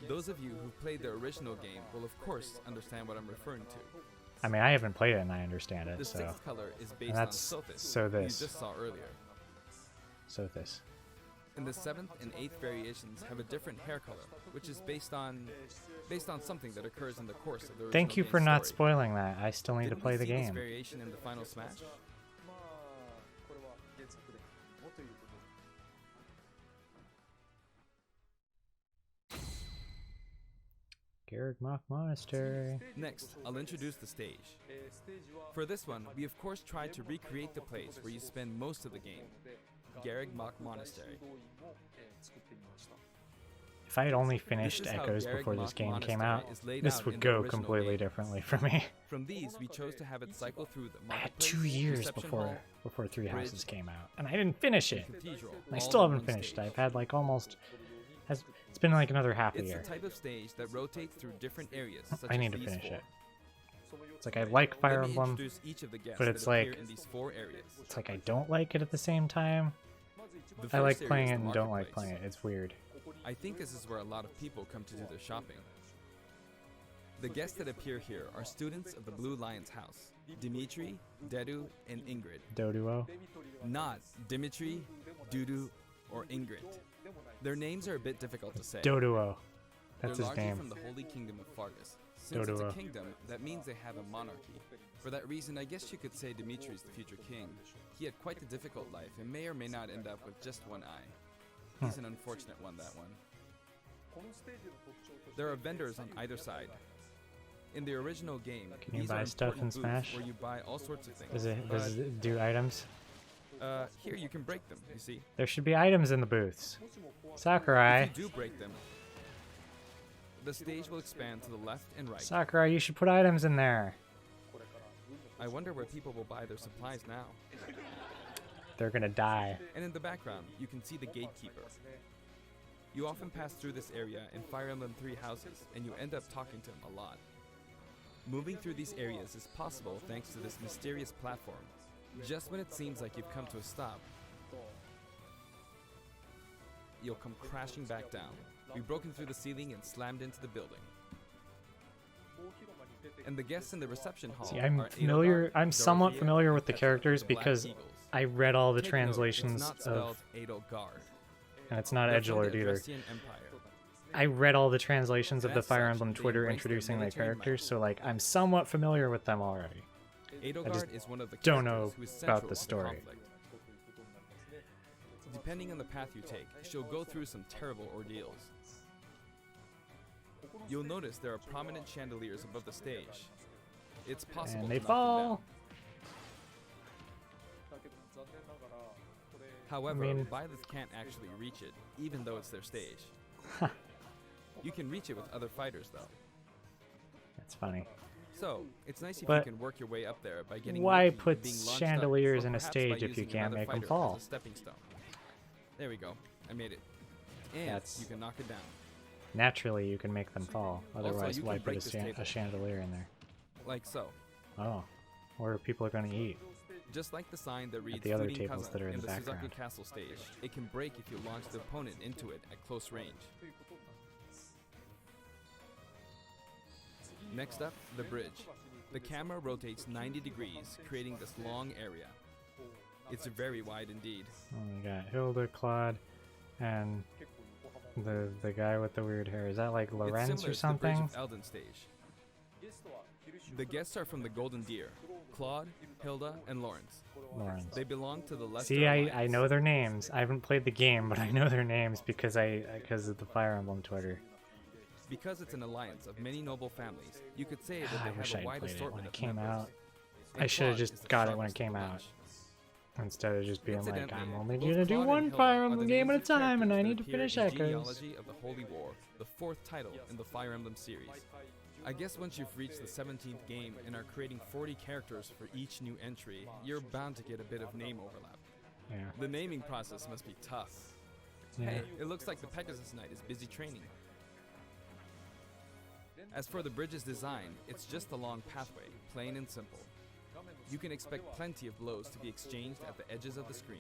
Speaker 2: Those of you who played the original game will of course understand what I'm referring to.
Speaker 1: I mean, I haven't played it and I understand it,
Speaker 2: The
Speaker 1: so.
Speaker 2: sixth color is based on
Speaker 1: that's
Speaker 2: Sothis,
Speaker 1: Sothis.
Speaker 2: you just saw earlier.
Speaker 1: Sothis.
Speaker 2: And the seventh and eighth variations have a different hair color, which is based on something that occurs in the course of the original
Speaker 1: Thank you
Speaker 2: game's
Speaker 1: for not
Speaker 2: story.
Speaker 1: spoiling that. I still need
Speaker 2: Didn't
Speaker 1: to play
Speaker 2: we
Speaker 1: the
Speaker 2: see this
Speaker 1: game.
Speaker 2: variation in the final smash?
Speaker 1: Garreg Mach Monastery.
Speaker 2: Next, I'll introduce the stage. For this one, we of course tried to recreate the place where you spend most of the game, Garreg Mach Monastery.
Speaker 1: If I had only finished
Speaker 2: This is how
Speaker 1: Echoes
Speaker 2: Garreg
Speaker 1: before this
Speaker 2: Mach
Speaker 1: game came
Speaker 2: Monastery
Speaker 1: out,
Speaker 2: is laid
Speaker 1: this
Speaker 2: out
Speaker 1: would
Speaker 2: in the
Speaker 1: go
Speaker 2: original
Speaker 1: completely
Speaker 2: game.
Speaker 1: differently for me.
Speaker 2: From these, we chose to have it cycle through the
Speaker 1: I had
Speaker 2: marketplace,
Speaker 1: 2 years
Speaker 2: reception
Speaker 1: before
Speaker 2: hall,
Speaker 1: 3
Speaker 2: bridge,
Speaker 1: Houses came out, and I didn't finish
Speaker 2: and
Speaker 1: it.
Speaker 2: cathedral.
Speaker 1: And I
Speaker 2: all
Speaker 1: still
Speaker 2: in
Speaker 1: haven't
Speaker 2: one
Speaker 1: finished.
Speaker 2: stage.
Speaker 1: I've had like almost. It's been like another half a
Speaker 2: It's
Speaker 1: year.
Speaker 2: the type of stage that rotates through different areas, such
Speaker 1: I need
Speaker 2: as
Speaker 1: to
Speaker 2: these
Speaker 1: finish
Speaker 2: four.
Speaker 1: it. It's like I like Fire
Speaker 2: Let me
Speaker 1: Emblem,
Speaker 2: introduce each of the guests
Speaker 1: but
Speaker 2: that
Speaker 1: it's
Speaker 2: appear
Speaker 1: like-
Speaker 2: in these four areas.
Speaker 1: it's like I don't like it at the same time.
Speaker 2: The
Speaker 1: I
Speaker 2: first
Speaker 1: like
Speaker 2: area
Speaker 1: playing
Speaker 2: is
Speaker 1: it
Speaker 2: the
Speaker 1: and don't like
Speaker 2: marketplace.
Speaker 1: playing it. It's weird.
Speaker 2: I think this is where a lot of people come to do their shopping. The guests that appear here are students of the Blue Lion's house, Dimitri, Dedu, and Ingrid.
Speaker 1: Doduo.
Speaker 2: Not Dimitri, Dudu, or Ingrid. Their names are a bit difficult to say.
Speaker 1: Doduo. That's
Speaker 2: They're
Speaker 1: his
Speaker 2: largely
Speaker 1: name.
Speaker 2: from the Holy Kingdom of Fargus. Since it's a
Speaker 1: Doduo.
Speaker 2: kingdom, that means they have a monarchy. For that reason, I guess you could say Dimitri is the future king. He had quite a difficult life and may or may not end up with just one eye. He's an unfortunate one, that one. There are vendors on either side. In the original game,
Speaker 1: Can you
Speaker 2: these
Speaker 1: buy
Speaker 2: are
Speaker 1: stuff in
Speaker 2: important booths
Speaker 1: Smash?
Speaker 2: where you buy all sorts of things.
Speaker 1: Does it do items?
Speaker 2: Here you can break them, you see.
Speaker 1: There should be items in the booths. Sakurai.
Speaker 2: If you do break them, the stage will expand to the left and right.
Speaker 1: Sakurai, you should put items in there.
Speaker 2: I wonder where people will buy their supplies now.
Speaker 1: They're gonna die.
Speaker 2: And in the background, you can see the gatekeeper. You often pass through this area in Fire Emblem 3 houses, and you end up talking to him a lot. Moving through these areas is possible thanks to this mysterious platform. Just when it seems like you've come to a stop, you'll come crashing back down. You've broken through the ceiling and slammed into the building. And the guests in the reception hall
Speaker 1: See, I'm
Speaker 2: are
Speaker 1: familiar.
Speaker 2: Edelgard,
Speaker 1: I'm somewhat
Speaker 2: Dorothea,
Speaker 1: familiar with the
Speaker 2: Petra,
Speaker 1: characters
Speaker 2: and the Black
Speaker 1: because
Speaker 2: Eagles.
Speaker 1: I read all the
Speaker 2: Take note,
Speaker 1: translations
Speaker 2: it's not spelled
Speaker 1: of,
Speaker 2: Edelgard.
Speaker 1: and it's not
Speaker 2: They're from
Speaker 1: edgelord
Speaker 2: the
Speaker 1: either.
Speaker 2: Adressian Empire.
Speaker 1: I read all the translations of
Speaker 2: And
Speaker 1: the
Speaker 2: as
Speaker 1: Fire
Speaker 2: such,
Speaker 1: Emblem
Speaker 2: they
Speaker 1: Twitter
Speaker 2: embrace their
Speaker 1: introducing their
Speaker 2: military
Speaker 1: characters,
Speaker 2: might.
Speaker 1: so like I'm somewhat familiar with them already.
Speaker 2: Edelgard is one of the
Speaker 1: don't
Speaker 2: characters
Speaker 1: know
Speaker 2: who is
Speaker 1: about
Speaker 2: central
Speaker 1: the
Speaker 2: to
Speaker 1: story.
Speaker 2: conflict. Depending on the path you take, she'll go through some terrible ordeals. You'll notice there are prominent chandeliers above the stage. It's possible
Speaker 1: And they
Speaker 2: to knock them down.
Speaker 1: fall.
Speaker 2: However,
Speaker 1: I mean-
Speaker 2: Byleth can't actually reach it, even though it's their stage. You can reach it with other fighters, though.
Speaker 1: That's funny.
Speaker 2: So, it's nice if
Speaker 1: But
Speaker 2: you can work your way up there by getting
Speaker 1: why
Speaker 2: lucky
Speaker 1: put
Speaker 2: and being launched
Speaker 1: chandeliers
Speaker 2: up, or
Speaker 1: in a
Speaker 2: perhaps by
Speaker 1: stage if you
Speaker 2: using
Speaker 1: can't
Speaker 2: another
Speaker 1: make 'em
Speaker 2: fighter
Speaker 1: fall?
Speaker 2: as a stepping stone. There we go. I made it. And
Speaker 1: That's-
Speaker 2: you can knock it down.
Speaker 1: Naturally, you can make them fall. Otherwise,
Speaker 2: you
Speaker 1: why
Speaker 2: can
Speaker 1: put
Speaker 2: break
Speaker 1: a,
Speaker 2: this table.
Speaker 1: a chandelier in there?
Speaker 2: Like so.
Speaker 1: Oh, where people are going to eat?
Speaker 2: Just like the sign that reads
Speaker 1: the other
Speaker 2: Fleeting
Speaker 1: tables
Speaker 2: Kaza
Speaker 1: that are in
Speaker 2: in
Speaker 1: the
Speaker 2: the Suzaku
Speaker 1: background.
Speaker 2: Castle stage, it can break if you launch the opponent into it at close range. Next up, the bridge. The camera rotates 90 degrees, creating this long area. It's very wide indeed.
Speaker 1: Oh, we got Hilda, Claude, and the guy with the weird hair. Is that like
Speaker 2: It's
Speaker 1: Lorenz
Speaker 2: similar
Speaker 1: or
Speaker 2: to the Bridge
Speaker 1: something?
Speaker 2: of Elden stage. The guests are from the Golden Deer: Claude, Hilda, and Lawrence.
Speaker 1: Lawrence.
Speaker 2: They belong to the Leicester
Speaker 1: See, I
Speaker 2: Alliance.
Speaker 1: know their names. I haven't played the game, but I know their names because of the Fire Emblem Twitter.
Speaker 2: Because it's an alliance of many noble families, you could say that
Speaker 1: I
Speaker 2: they
Speaker 1: wish
Speaker 2: have
Speaker 1: I'd
Speaker 2: a wide
Speaker 1: played it
Speaker 2: assortment
Speaker 1: when it
Speaker 2: of
Speaker 1: came
Speaker 2: members.
Speaker 1: out.
Speaker 2: And
Speaker 1: I should have
Speaker 2: Claude is
Speaker 1: just
Speaker 2: the
Speaker 1: got it when it
Speaker 2: strongest
Speaker 1: came
Speaker 2: of the
Speaker 1: out.
Speaker 2: bunch.
Speaker 1: Instead of just being like,
Speaker 2: Incidentally,
Speaker 1: I'm only
Speaker 2: both
Speaker 1: gonna do
Speaker 2: Claude and
Speaker 1: one
Speaker 2: Hilda
Speaker 1: Fire
Speaker 2: are
Speaker 1: Emblem
Speaker 2: the
Speaker 1: game at a
Speaker 2: names of
Speaker 1: time, and I
Speaker 2: characters
Speaker 1: need
Speaker 2: that
Speaker 1: to
Speaker 2: appear
Speaker 1: finish
Speaker 2: in
Speaker 1: Echoes.
Speaker 2: Genealogy of the Holy War, the 4th title in the Fire Emblem series. I guess once you've reached the 17th game and are creating 40 characters for each new entry, you're bound to get a bit of name overlap.
Speaker 1: Yeah.
Speaker 2: The naming process must be tough.
Speaker 1: Yeah.
Speaker 2: Hey, it looks like the Pegasus Knight is busy training. As for the bridge's design, it's just a long pathway, plain and simple. You can expect plenty of blows to be exchanged at the edges of the screen.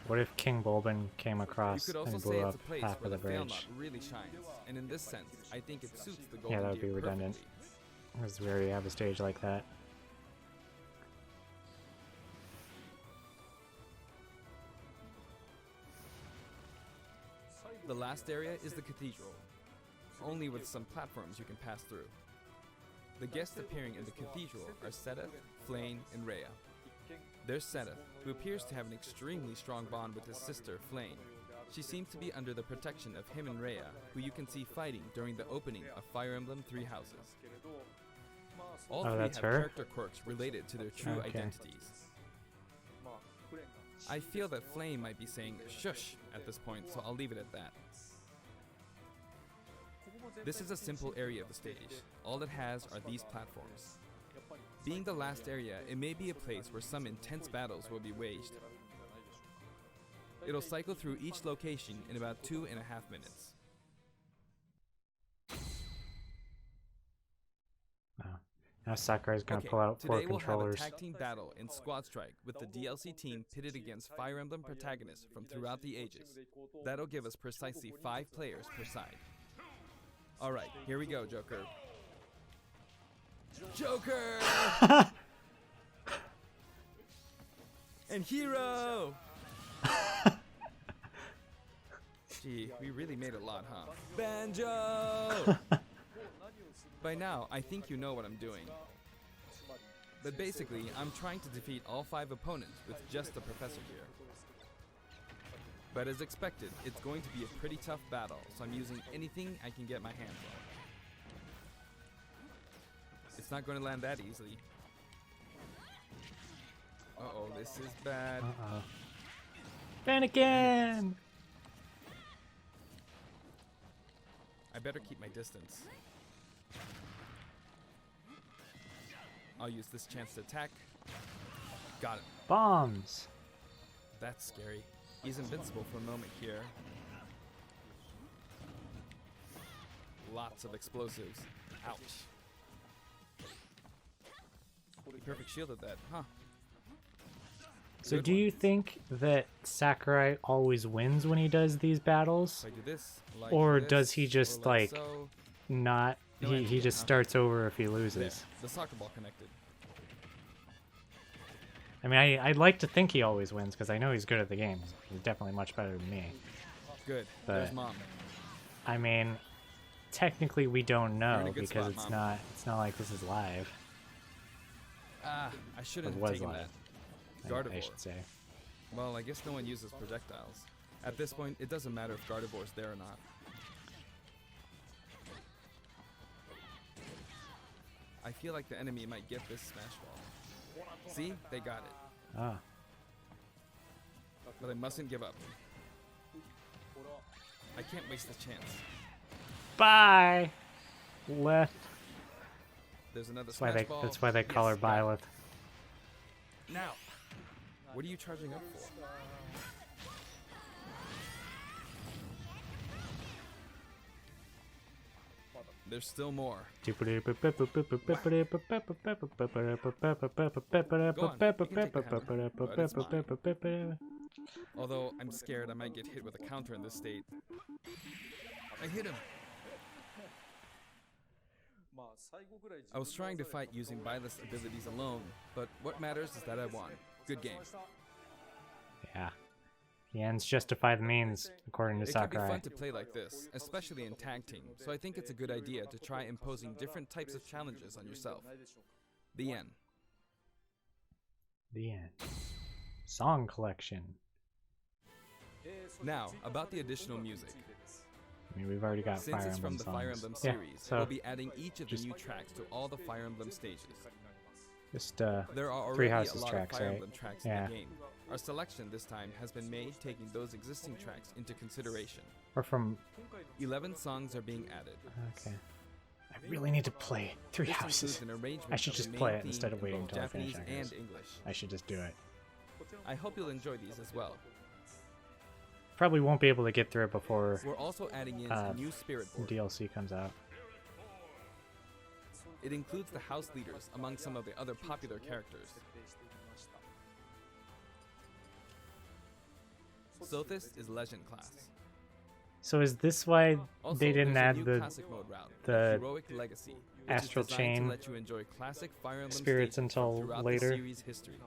Speaker 1: What if King Bulbin came
Speaker 2: You
Speaker 1: across
Speaker 2: could also
Speaker 1: and
Speaker 2: say
Speaker 1: blew
Speaker 2: it's
Speaker 1: up
Speaker 2: a place
Speaker 1: half
Speaker 2: where
Speaker 1: of
Speaker 2: the
Speaker 1: the
Speaker 2: fail
Speaker 1: bridge?
Speaker 2: knot really shines, and in this sense, I think it suits the Golden
Speaker 1: Yeah, that would be
Speaker 2: Deer
Speaker 1: redundant.
Speaker 2: perfectly.
Speaker 1: Because we already have a stage like that.
Speaker 2: The last area is the cathedral, only with some platforms you can pass through. The guests appearing in the cathedral are Seth, Flane, and Rhea. There's Seth, who appears to have an extremely strong bond with his sister, Flane. She seems to be under the protection of him and Rhea, who you can see fighting during the opening of Fire Emblem Three Houses. All
Speaker 1: Oh,
Speaker 2: three
Speaker 1: that's
Speaker 2: have
Speaker 1: her?
Speaker 2: character quirks related to their true
Speaker 1: Okay.
Speaker 2: identities. I feel that Flame might be saying shush at this point, so I'll leave it at that. This is a simple area of the stage. All it has are these platforms. Being the last area, it may be a place where some intense battles will be waged. It'll cycle through each location in about 2.5 minutes.
Speaker 1: Oh. Now Sakurai's gonna
Speaker 2: Okay,
Speaker 1: pull out 4
Speaker 2: today we'll have a
Speaker 1: controllers.
Speaker 2: tag team battle in Squad Strike with the DLC team pitted against Fire Emblem protagonists from throughout the ages. That'll give us precisely 5 players per side. Alright, here we go, Joker. Joker! And Hero! Gee, we really made a lot, huh? Banjo! By now, I think you know what I'm doing. But basically, I'm trying to defeat all 5 opponents with just the Professor here. But as expected, it's going to be a pretty tough battle, so I'm using anything I can get my hands on. It's not going to land that easily. Uh-oh, this is bad.
Speaker 1: Uh-oh. Fennekin!
Speaker 2: I better keep my distance. I'll use this chance to attack. Got him.
Speaker 1: Bombs!
Speaker 2: That's scary. He's invincible for a moment here. Lots of explosives. Ouch. He perfect shielded that, huh?
Speaker 1: So
Speaker 2: Good
Speaker 1: do
Speaker 2: one.
Speaker 1: you think that Sakurai always wins when he does these battles?
Speaker 2: If I do this, like
Speaker 1: Or
Speaker 2: this,
Speaker 1: does he
Speaker 2: or
Speaker 1: just, like,
Speaker 2: so.
Speaker 1: Not...
Speaker 2: No
Speaker 1: He
Speaker 2: idea,
Speaker 1: just
Speaker 2: huh?
Speaker 1: starts over if he
Speaker 2: There,
Speaker 1: loses.
Speaker 2: the soccer ball connected.
Speaker 1: I mean, I'd like to think he always wins, because I know he's good at the game. He's definitely much better than me.
Speaker 2: Good.
Speaker 1: But-
Speaker 2: There's Mom.
Speaker 1: I mean, technically we don't
Speaker 2: You're in
Speaker 1: know,
Speaker 2: a good
Speaker 1: because
Speaker 2: spot,
Speaker 1: it's
Speaker 2: Mom.
Speaker 1: not like this is live.
Speaker 2: Ah, I shouldn't
Speaker 1: It
Speaker 2: have
Speaker 1: was
Speaker 2: taken
Speaker 1: live.
Speaker 2: that.
Speaker 1: I
Speaker 2: Gardevoir.
Speaker 1: should say.
Speaker 2: Well, I guess no one uses projectiles. At this point, it doesn't matter if Gardevoir's there or not. I feel like the enemy might get this smash ball. See? They got it.
Speaker 1: Ah.
Speaker 2: But I mustn't give up. I can't waste this chance.
Speaker 1: Bye! Leth.
Speaker 2: There's another
Speaker 1: That's why
Speaker 2: smash
Speaker 1: they
Speaker 2: ball.
Speaker 1: that's why they call her
Speaker 2: Yes, got it.
Speaker 1: Byleth.
Speaker 2: Now! What are you charging up for? There's still more. Although I'm scared I might get hit with a counter in this state. I hit him! I was trying to fight using Byleth's abilities alone, but what matters is that I won. Good game.
Speaker 1: Yeah. The ends justify the means, according to
Speaker 2: It can be
Speaker 1: Sakurai.
Speaker 2: fun to play like this, especially in tag team, so I think it's a good idea to try imposing different types of challenges on yourself. The end.
Speaker 1: The end. Song collection.
Speaker 2: Now, about the additional music.
Speaker 1: I mean, we've already got
Speaker 2: Since
Speaker 1: Fire
Speaker 2: it's
Speaker 1: Emblem
Speaker 2: from the Fire
Speaker 1: songs.
Speaker 2: Emblem
Speaker 1: Yeah,
Speaker 2: series,
Speaker 1: so
Speaker 2: we'll be adding each of the
Speaker 1: just-
Speaker 2: new tracks to all the Fire Emblem stages.
Speaker 1: just
Speaker 2: There are
Speaker 1: Three
Speaker 2: already
Speaker 1: Houses
Speaker 2: a lot
Speaker 1: tracks,
Speaker 2: of Fire
Speaker 1: right?
Speaker 2: Emblem tracks
Speaker 1: Yeah.
Speaker 2: in the game. Our selection this time has been made taking those existing tracks into consideration.
Speaker 1: or from.
Speaker 2: 11 songs are being added.
Speaker 1: Okay. I really need to play Three
Speaker 2: This
Speaker 1: Houses.
Speaker 2: includes an arrangement
Speaker 1: I should
Speaker 2: of
Speaker 1: just
Speaker 2: the
Speaker 1: play
Speaker 2: main
Speaker 1: it instead
Speaker 2: theme
Speaker 1: of waiting
Speaker 2: in both
Speaker 1: until I finish
Speaker 2: Japanese
Speaker 1: Echoes.
Speaker 2: and English.
Speaker 1: I should just do it.
Speaker 2: I hope you'll enjoy these as well.
Speaker 1: Probably won't be able to get through it before
Speaker 2: We're also adding in
Speaker 1: Uh,
Speaker 2: a new spirit board.
Speaker 1: DLC comes out.
Speaker 2: It includes the house leaders among some of the other popular characters. Sothis is legend class.
Speaker 1: So is this why
Speaker 2: Also,
Speaker 1: they didn't
Speaker 2: there's a
Speaker 1: add
Speaker 2: new
Speaker 1: the
Speaker 2: classic mode route,
Speaker 1: the
Speaker 2: Heroic Legacy, which
Speaker 1: Astral
Speaker 2: is designed
Speaker 1: Chain
Speaker 2: to let you enjoy classic Fire Emblem
Speaker 1: spirits
Speaker 2: stages from
Speaker 1: until
Speaker 2: throughout
Speaker 1: later?
Speaker 2: the series history.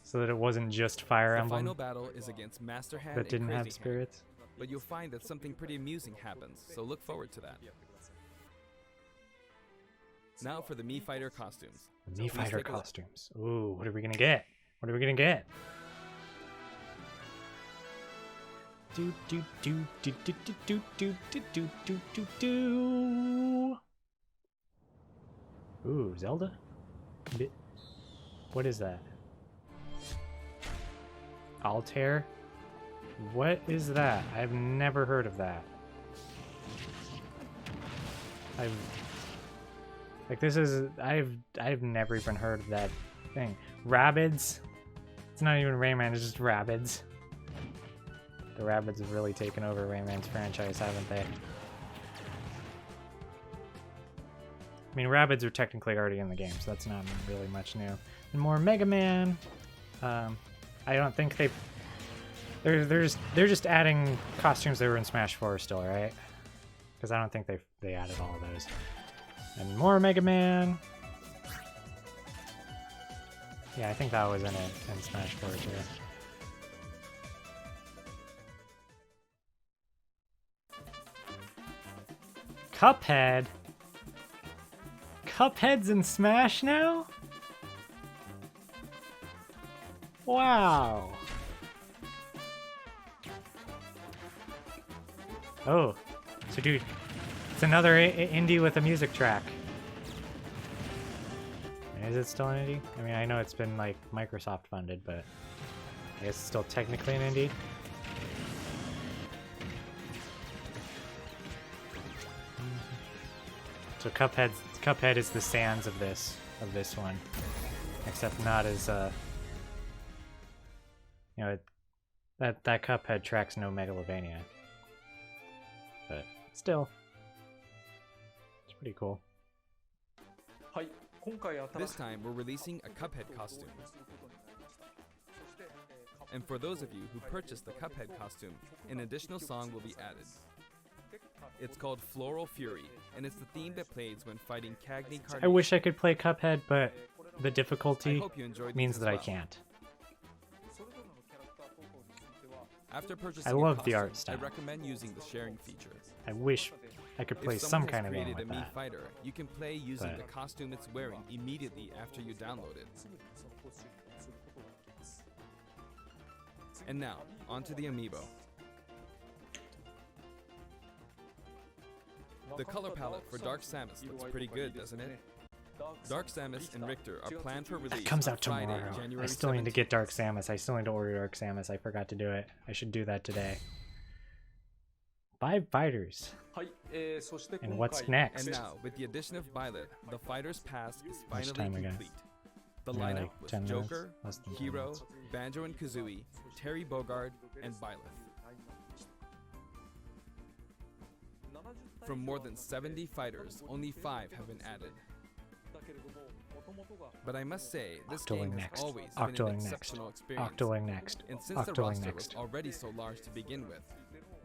Speaker 1: so that it wasn't just Fire
Speaker 2: The
Speaker 1: Emblem
Speaker 2: final battle is against Master Hand
Speaker 1: that
Speaker 2: and
Speaker 1: didn't
Speaker 2: Crazy
Speaker 1: have
Speaker 2: Hand,
Speaker 1: spirits?
Speaker 2: but you'll find that something pretty amusing happens, so look forward to that. Now for the Mii Fighter costumes.
Speaker 1: Mii
Speaker 2: Please
Speaker 1: Fighter
Speaker 2: take a look.
Speaker 1: costumes. Ooh, what are we gonna get? What are we gonna get? Do do do do do do do do do do do do do. Ooh, Zelda? What is that? Altair? What is that? I've never heard of that. I've never even heard of that thing. Rabbids? It's not even Rayman, it's just Rabbids. The Rabbids have really taken over Rayman's franchise, haven't they? I mean, Rabbids are technically already in the game, so that's not really much new. And more Mega Man. I don't think they're just adding costumes that were in Smash 4 still, right? Because I don't think they added all of those. And more Mega Man. Yeah, I think that was in it in Smash 4 too. Cuphead? Cuphead's in Smash now? Wow. Oh, so dude, it's another indie with a music track. Is it still an indie? I mean, I know it's been like Microsoft funded, but I guess it's still technically an indie. So Cuphead is the Sans of this one, except not as you know, that Cuphead track's no Megalovania, but still, it's pretty cool.
Speaker 2: This time, we're releasing a Cuphead costume. And for those of you who purchased the Cuphead costume, an additional song will be added. It's called Floral Fury, and it's the theme that plays when fighting Cagney Carnage.
Speaker 1: I wish I could play Cuphead, but the
Speaker 2: I
Speaker 1: difficulty
Speaker 2: hope you enjoyed
Speaker 1: means
Speaker 2: these
Speaker 1: that
Speaker 2: as
Speaker 1: I
Speaker 2: well.
Speaker 1: can't.
Speaker 2: After purchasing
Speaker 1: I
Speaker 2: a
Speaker 1: love the
Speaker 2: costume,
Speaker 1: art style.
Speaker 2: I recommend using the sharing feature.
Speaker 1: I wish I could play
Speaker 2: If
Speaker 1: some
Speaker 2: someone
Speaker 1: kind
Speaker 2: has
Speaker 1: of game
Speaker 2: created
Speaker 1: like
Speaker 2: a Mii
Speaker 1: that.
Speaker 2: Fighter, you can play using
Speaker 1: But-
Speaker 2: the costume it's wearing immediately after you download it. And now, onto the amiibo. The color palette for Dark Samus looks pretty good, doesn't it? Dark Samus and Richter are planned for release
Speaker 1: It comes
Speaker 2: on
Speaker 1: out
Speaker 2: Friday,
Speaker 1: tomorrow.
Speaker 2: January
Speaker 1: I still need to
Speaker 2: 17th.
Speaker 1: get Dark Samus. I still need to order Dark Samus. I forgot to do it. I should do that today. 5 fighters. And what's next?
Speaker 2: And now, with the addition of Byleth, the Fighter's Pass is
Speaker 1: Much
Speaker 2: finally
Speaker 1: time we got?
Speaker 2: complete. The
Speaker 1: Yeah,
Speaker 2: lineup
Speaker 1: like
Speaker 2: was
Speaker 1: 10 minutes?
Speaker 2: Joker,
Speaker 1: Less than 10
Speaker 2: Hero,
Speaker 1: minutes.
Speaker 2: Banjo and Kazooie, Terry Bogard, and Byleth. From more than 70 fighters, only 5 have been added. But I must say, this game
Speaker 1: Octoling
Speaker 2: has
Speaker 1: next.
Speaker 2: always been an
Speaker 1: Octoling next.
Speaker 2: exceptional experience.
Speaker 1: Octoling next.
Speaker 2: And since the
Speaker 1: Octoling
Speaker 2: roster
Speaker 1: next.
Speaker 2: was already so large to begin with,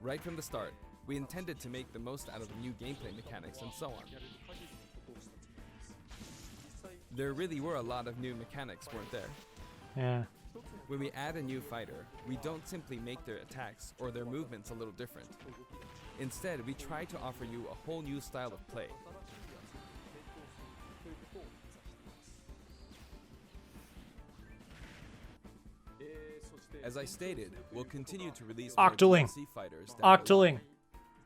Speaker 2: right from the start, we intended to make the most out of the new gameplay mechanics and so on. There really were a lot of new mechanics, weren't there?
Speaker 1: Yeah.
Speaker 2: When we add a new fighter, we don't simply make their attacks or their movements a little different. Instead, we try to offer you a whole new style of play. As I stated, we'll continue to release more
Speaker 1: Octoling.
Speaker 2: DLC fighters down the line.
Speaker 1: Octoling.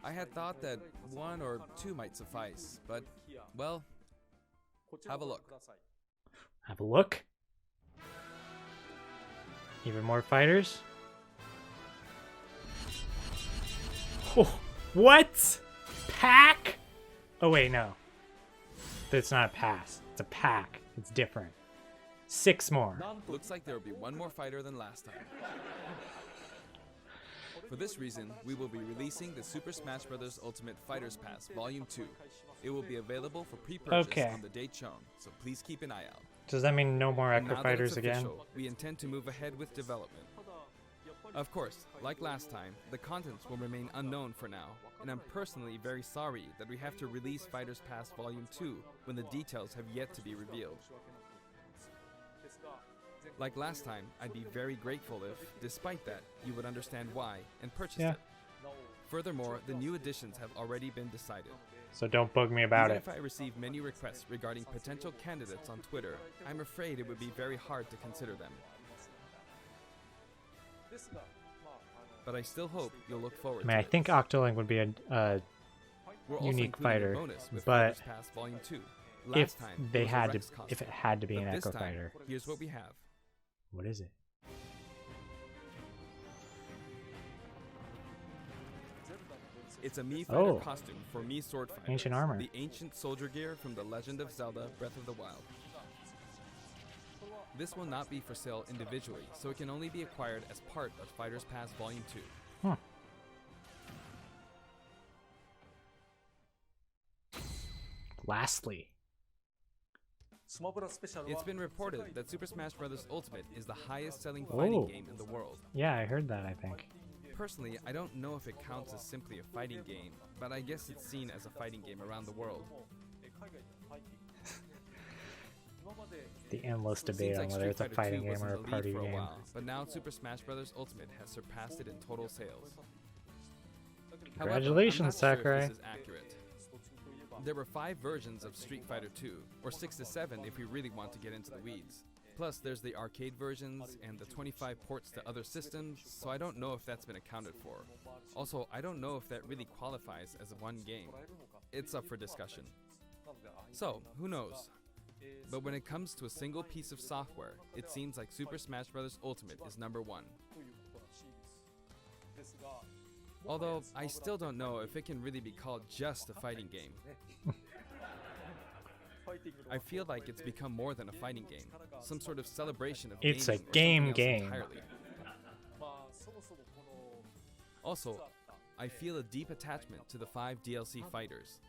Speaker 2: I had thought that 1 or 2 might suffice, but, well, have a look.
Speaker 1: Have a look. Even more fighters. Oh, what? Pack? Oh wait, no. It's not a pass. It's a pack. It's different. 6 more.
Speaker 2: Looks like there will be 1 more fighter than last time. For this reason, we will be releasing the Super Smash Bros. Ultimate Fighters Pass Volume 2. It will be available for pre-purchase on the date shown, so please keep an eye out.
Speaker 1: Does that mean no more Echo
Speaker 2: Now that
Speaker 1: Fighters
Speaker 2: it's
Speaker 1: again?
Speaker 2: official, we intend to move ahead with development. Of course, like last time, the contents will remain unknown for now, and I'm personally very sorry that we have to release Fighters Pass Volume 2 when the details have yet to be revealed. Like last time, I'd be very grateful if, despite that, you would understand why and purchase it. Furthermore, the new additions have already been decided.
Speaker 1: So don't bug me about
Speaker 2: Even
Speaker 1: it.
Speaker 2: if I receive many requests regarding potential candidates on Twitter, I'm afraid it would be very hard to consider them. But I still hope you'll look forward
Speaker 1: I mean, I
Speaker 2: to it.
Speaker 1: think Octoling would be a
Speaker 2: We're also
Speaker 1: unique
Speaker 2: including a
Speaker 1: fighter,
Speaker 2: bonus with
Speaker 1: but
Speaker 2: Fighters Pass Volume 2.
Speaker 1: if
Speaker 2: Last time,
Speaker 1: they
Speaker 2: it was a
Speaker 1: had to,
Speaker 2: Rex costume,
Speaker 1: if it had to be
Speaker 2: but
Speaker 1: an
Speaker 2: this
Speaker 1: Echo
Speaker 2: time,
Speaker 1: Fighter,
Speaker 2: here's what we have.
Speaker 1: what is it?
Speaker 2: It's a Mii fighter
Speaker 1: Oh.
Speaker 2: costume for Mii sword fighters.
Speaker 1: Ancient armor.
Speaker 2: The ancient soldier gear from The Legend of Zelda Breath of the Wild. This will not be for sale individually, so it can only be acquired as part of Fighters Pass Volume 2.
Speaker 1: Huh. Lastly,
Speaker 2: It's been reported that Super Smash Bros. Ultimate is the highest selling fighting
Speaker 1: Oh.
Speaker 2: game in the world.
Speaker 1: yeah, I heard that, I think.
Speaker 2: Personally, I don't know if it counts as simply a fighting game, but I guess it's seen as a fighting game around the world.
Speaker 1: The endless
Speaker 2: Seems
Speaker 1: debate on
Speaker 2: like
Speaker 1: whether
Speaker 2: Street
Speaker 1: it's a
Speaker 2: Fighter
Speaker 1: fighting
Speaker 2: 2
Speaker 1: game
Speaker 2: was
Speaker 1: or
Speaker 2: in
Speaker 1: a
Speaker 2: the lead
Speaker 1: party
Speaker 2: for a
Speaker 1: game.
Speaker 2: while, but now Super Smash Bros. Ultimate has surpassed it in total sales.
Speaker 1: Congratulations,
Speaker 2: However, I'm not
Speaker 1: Sakurai.
Speaker 2: sure if this is accurate. There were 5 versions of Street Fighter 2, or 6 to 7 if we really want to get into the weeds. Plus, there's the arcade versions and the 25 ports to other systems, so I don't know if that's been accounted for. Also, I don't know if that really qualifies as one game. It's up for discussion. So, who knows? But when it comes to a single piece of software, it seems like Super Smash Bros. Ultimate is #1. Although, I still don't know if it can really be called just a fighting game. I feel like it's become more than a fighting game, some sort of celebration of
Speaker 1: It's a
Speaker 2: gaming or
Speaker 1: game
Speaker 2: something else entirely. Also, I feel a deep attachment to the 5 DLC fighters.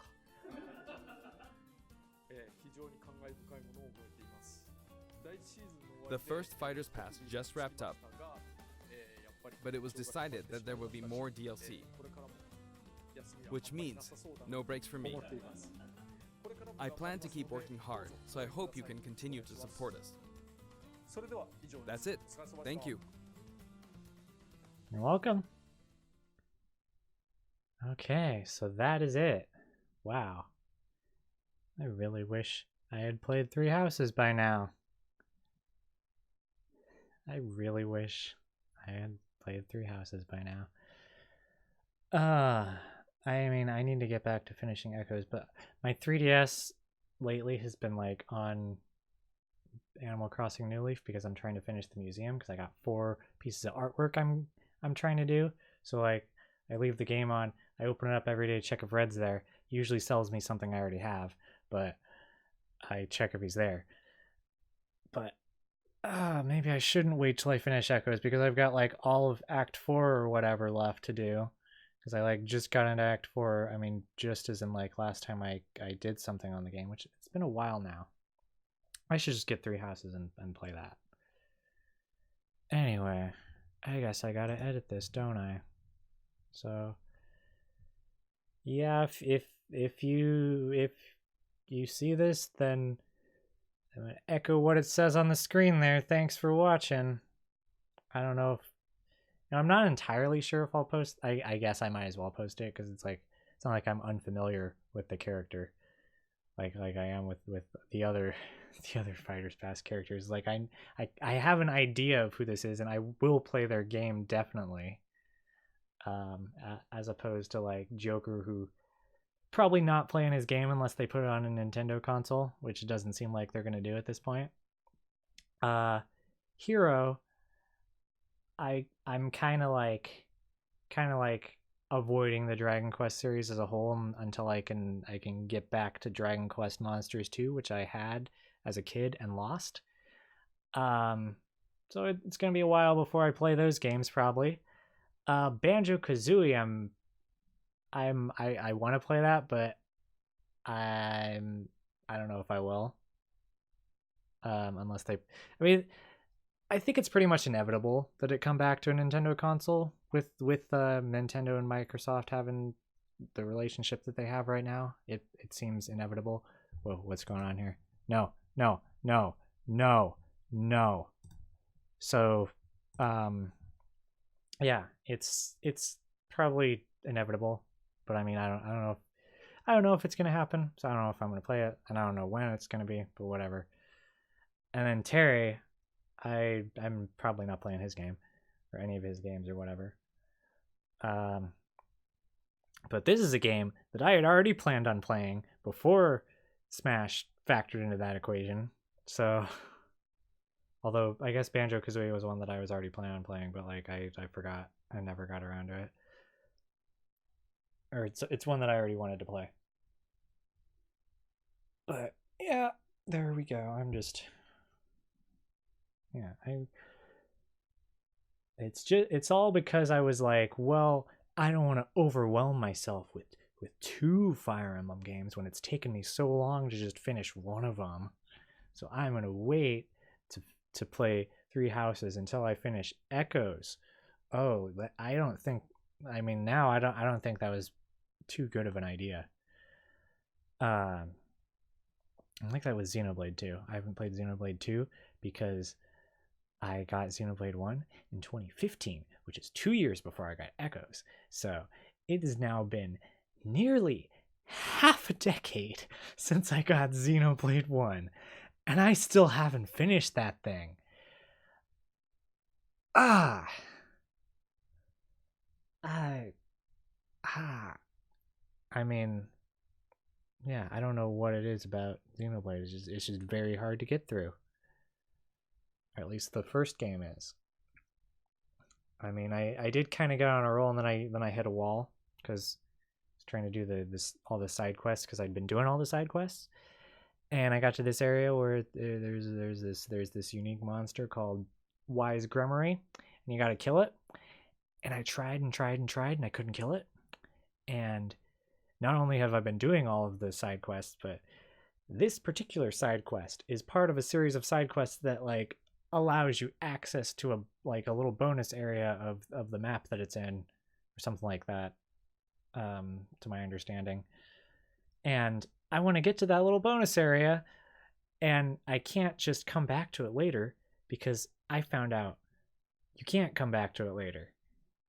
Speaker 2: The first Fighters Pass just wrapped up, but it was decided that there will be more DLC, which means no breaks for me. I plan to keep working hard, so I hope you can continue to support us. That's it. Thank you.
Speaker 1: You're welcome. Okay, so that is it. Wow. I really wish I had played Three Houses by now. I really wish I had played Three Houses by now. I mean, I need to get back to finishing Echoes, but my 3DS lately has been like on Animal Crossing New Leaf because I'm trying to finish the museum because I got 4 pieces of artwork I'm trying to do. So like I leave the game on, I open it up every day, check if Red's there. Usually sells me something I already have, but I check if he's there. But maybe I shouldn't wait till I finish Echoes because I've got like all of Act 4 or whatever left to do. Because I like just got into Act 4. I mean, just as in like last time I did something on the game, which it's been a while now. I should just get Three Houses and play that. Anyway, I guess I gotta edit this, don't I? So yeah, if you see this, then I'm gonna echo what it says on the screen there. Thanks for watching. I don't know if I'm not entirely sure if I'll post. I guess I might as well post it because it's like it's not like I'm unfamiliar with the character, like I am with the other the other Fighters Pass characters. Like I have an idea of who this is, and I will play their game definitely. As opposed to like Joker, who probably not playing his game unless they put it on a Nintendo console, which it doesn't seem like they're gonna do at this point. Hero, I'm kind of like avoiding the Dragon Quest series as a whole until I can get back to Dragon Quest Monsters 2, which I had as a kid and lost. So it's gonna be a while before I play those games probably. Banjo Kazooie, I want to play that, but I don't know if I will. Unless they, I mean, I think it's pretty much inevitable that it come back to a Nintendo console with Nintendo and Microsoft having the relationship that they have right now. It seems inevitable. Whoa, what's going on here? No, no, no, no, no. So, yeah, it's probably inevitable. But I mean, I don't know if it's gonna happen. So I don't know if I'm gonna play it, and I don't know when it's gonna be. But whatever. And then Terry, I'm probably not playing his game or any of his games or whatever. But this is a game that I had already planned on playing before Smash factored into that equation. So, although I guess Banjo Kazooie was one that I was already planning on playing, but like I forgot, I never got around to it. Or it's one that I already wanted to play. But yeah, there we go. I'm just it's all because I was like, well, I don't want to overwhelm myself with two Fire Emblem games when it's taken me so long to just finish one of them. So I'm gonna wait to play Three Houses until I finish Echoes. Oh, I don't think. I mean, now I don't think that was too good of an idea. I think that was Xenoblade 2. I haven't played Xenoblade 2 because I got Xenoblade 1 in 2015, which is 2 years before I got Echoes. So it has now been nearly half a decade since I got Xenoblade 1, and I still haven't finished that thing. I mean, yeah, I don't know what it is about Xenoblade. It's just very hard to get through. Or at least the first game is. I mean, I did kind of get on a roll, and then I hit a wall because I was trying to do all the side quests because I'd been doing all the side quests, and I got to this area where there's this unique monster called Wise Grummery, and you got to kill it. And I tried and tried and tried, and I couldn't kill it. And not only have I been doing all of the side quests, but this particular side quest is part of a series of side quests that like allows you access to a little bonus area of the map that it's in, or something like that, to my understanding. And I want to get to that little bonus area, and I can't just come back to it later because I found out you can't come back to it later.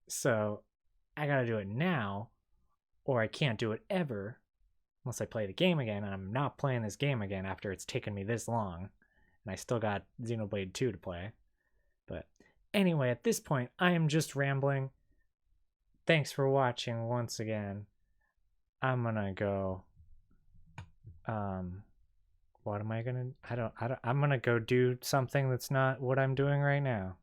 Speaker 1: So I gotta do it now, or I can't do it ever unless I play the game again, and I'm not playing this game again after it's taken me this long, and I still got Xenoblade 2 to play. But anyway, at this point, I am just rambling. Thanks for watching once again. I'm gonna go. What am I gonna? I'm gonna go do something that's not what I'm doing right now.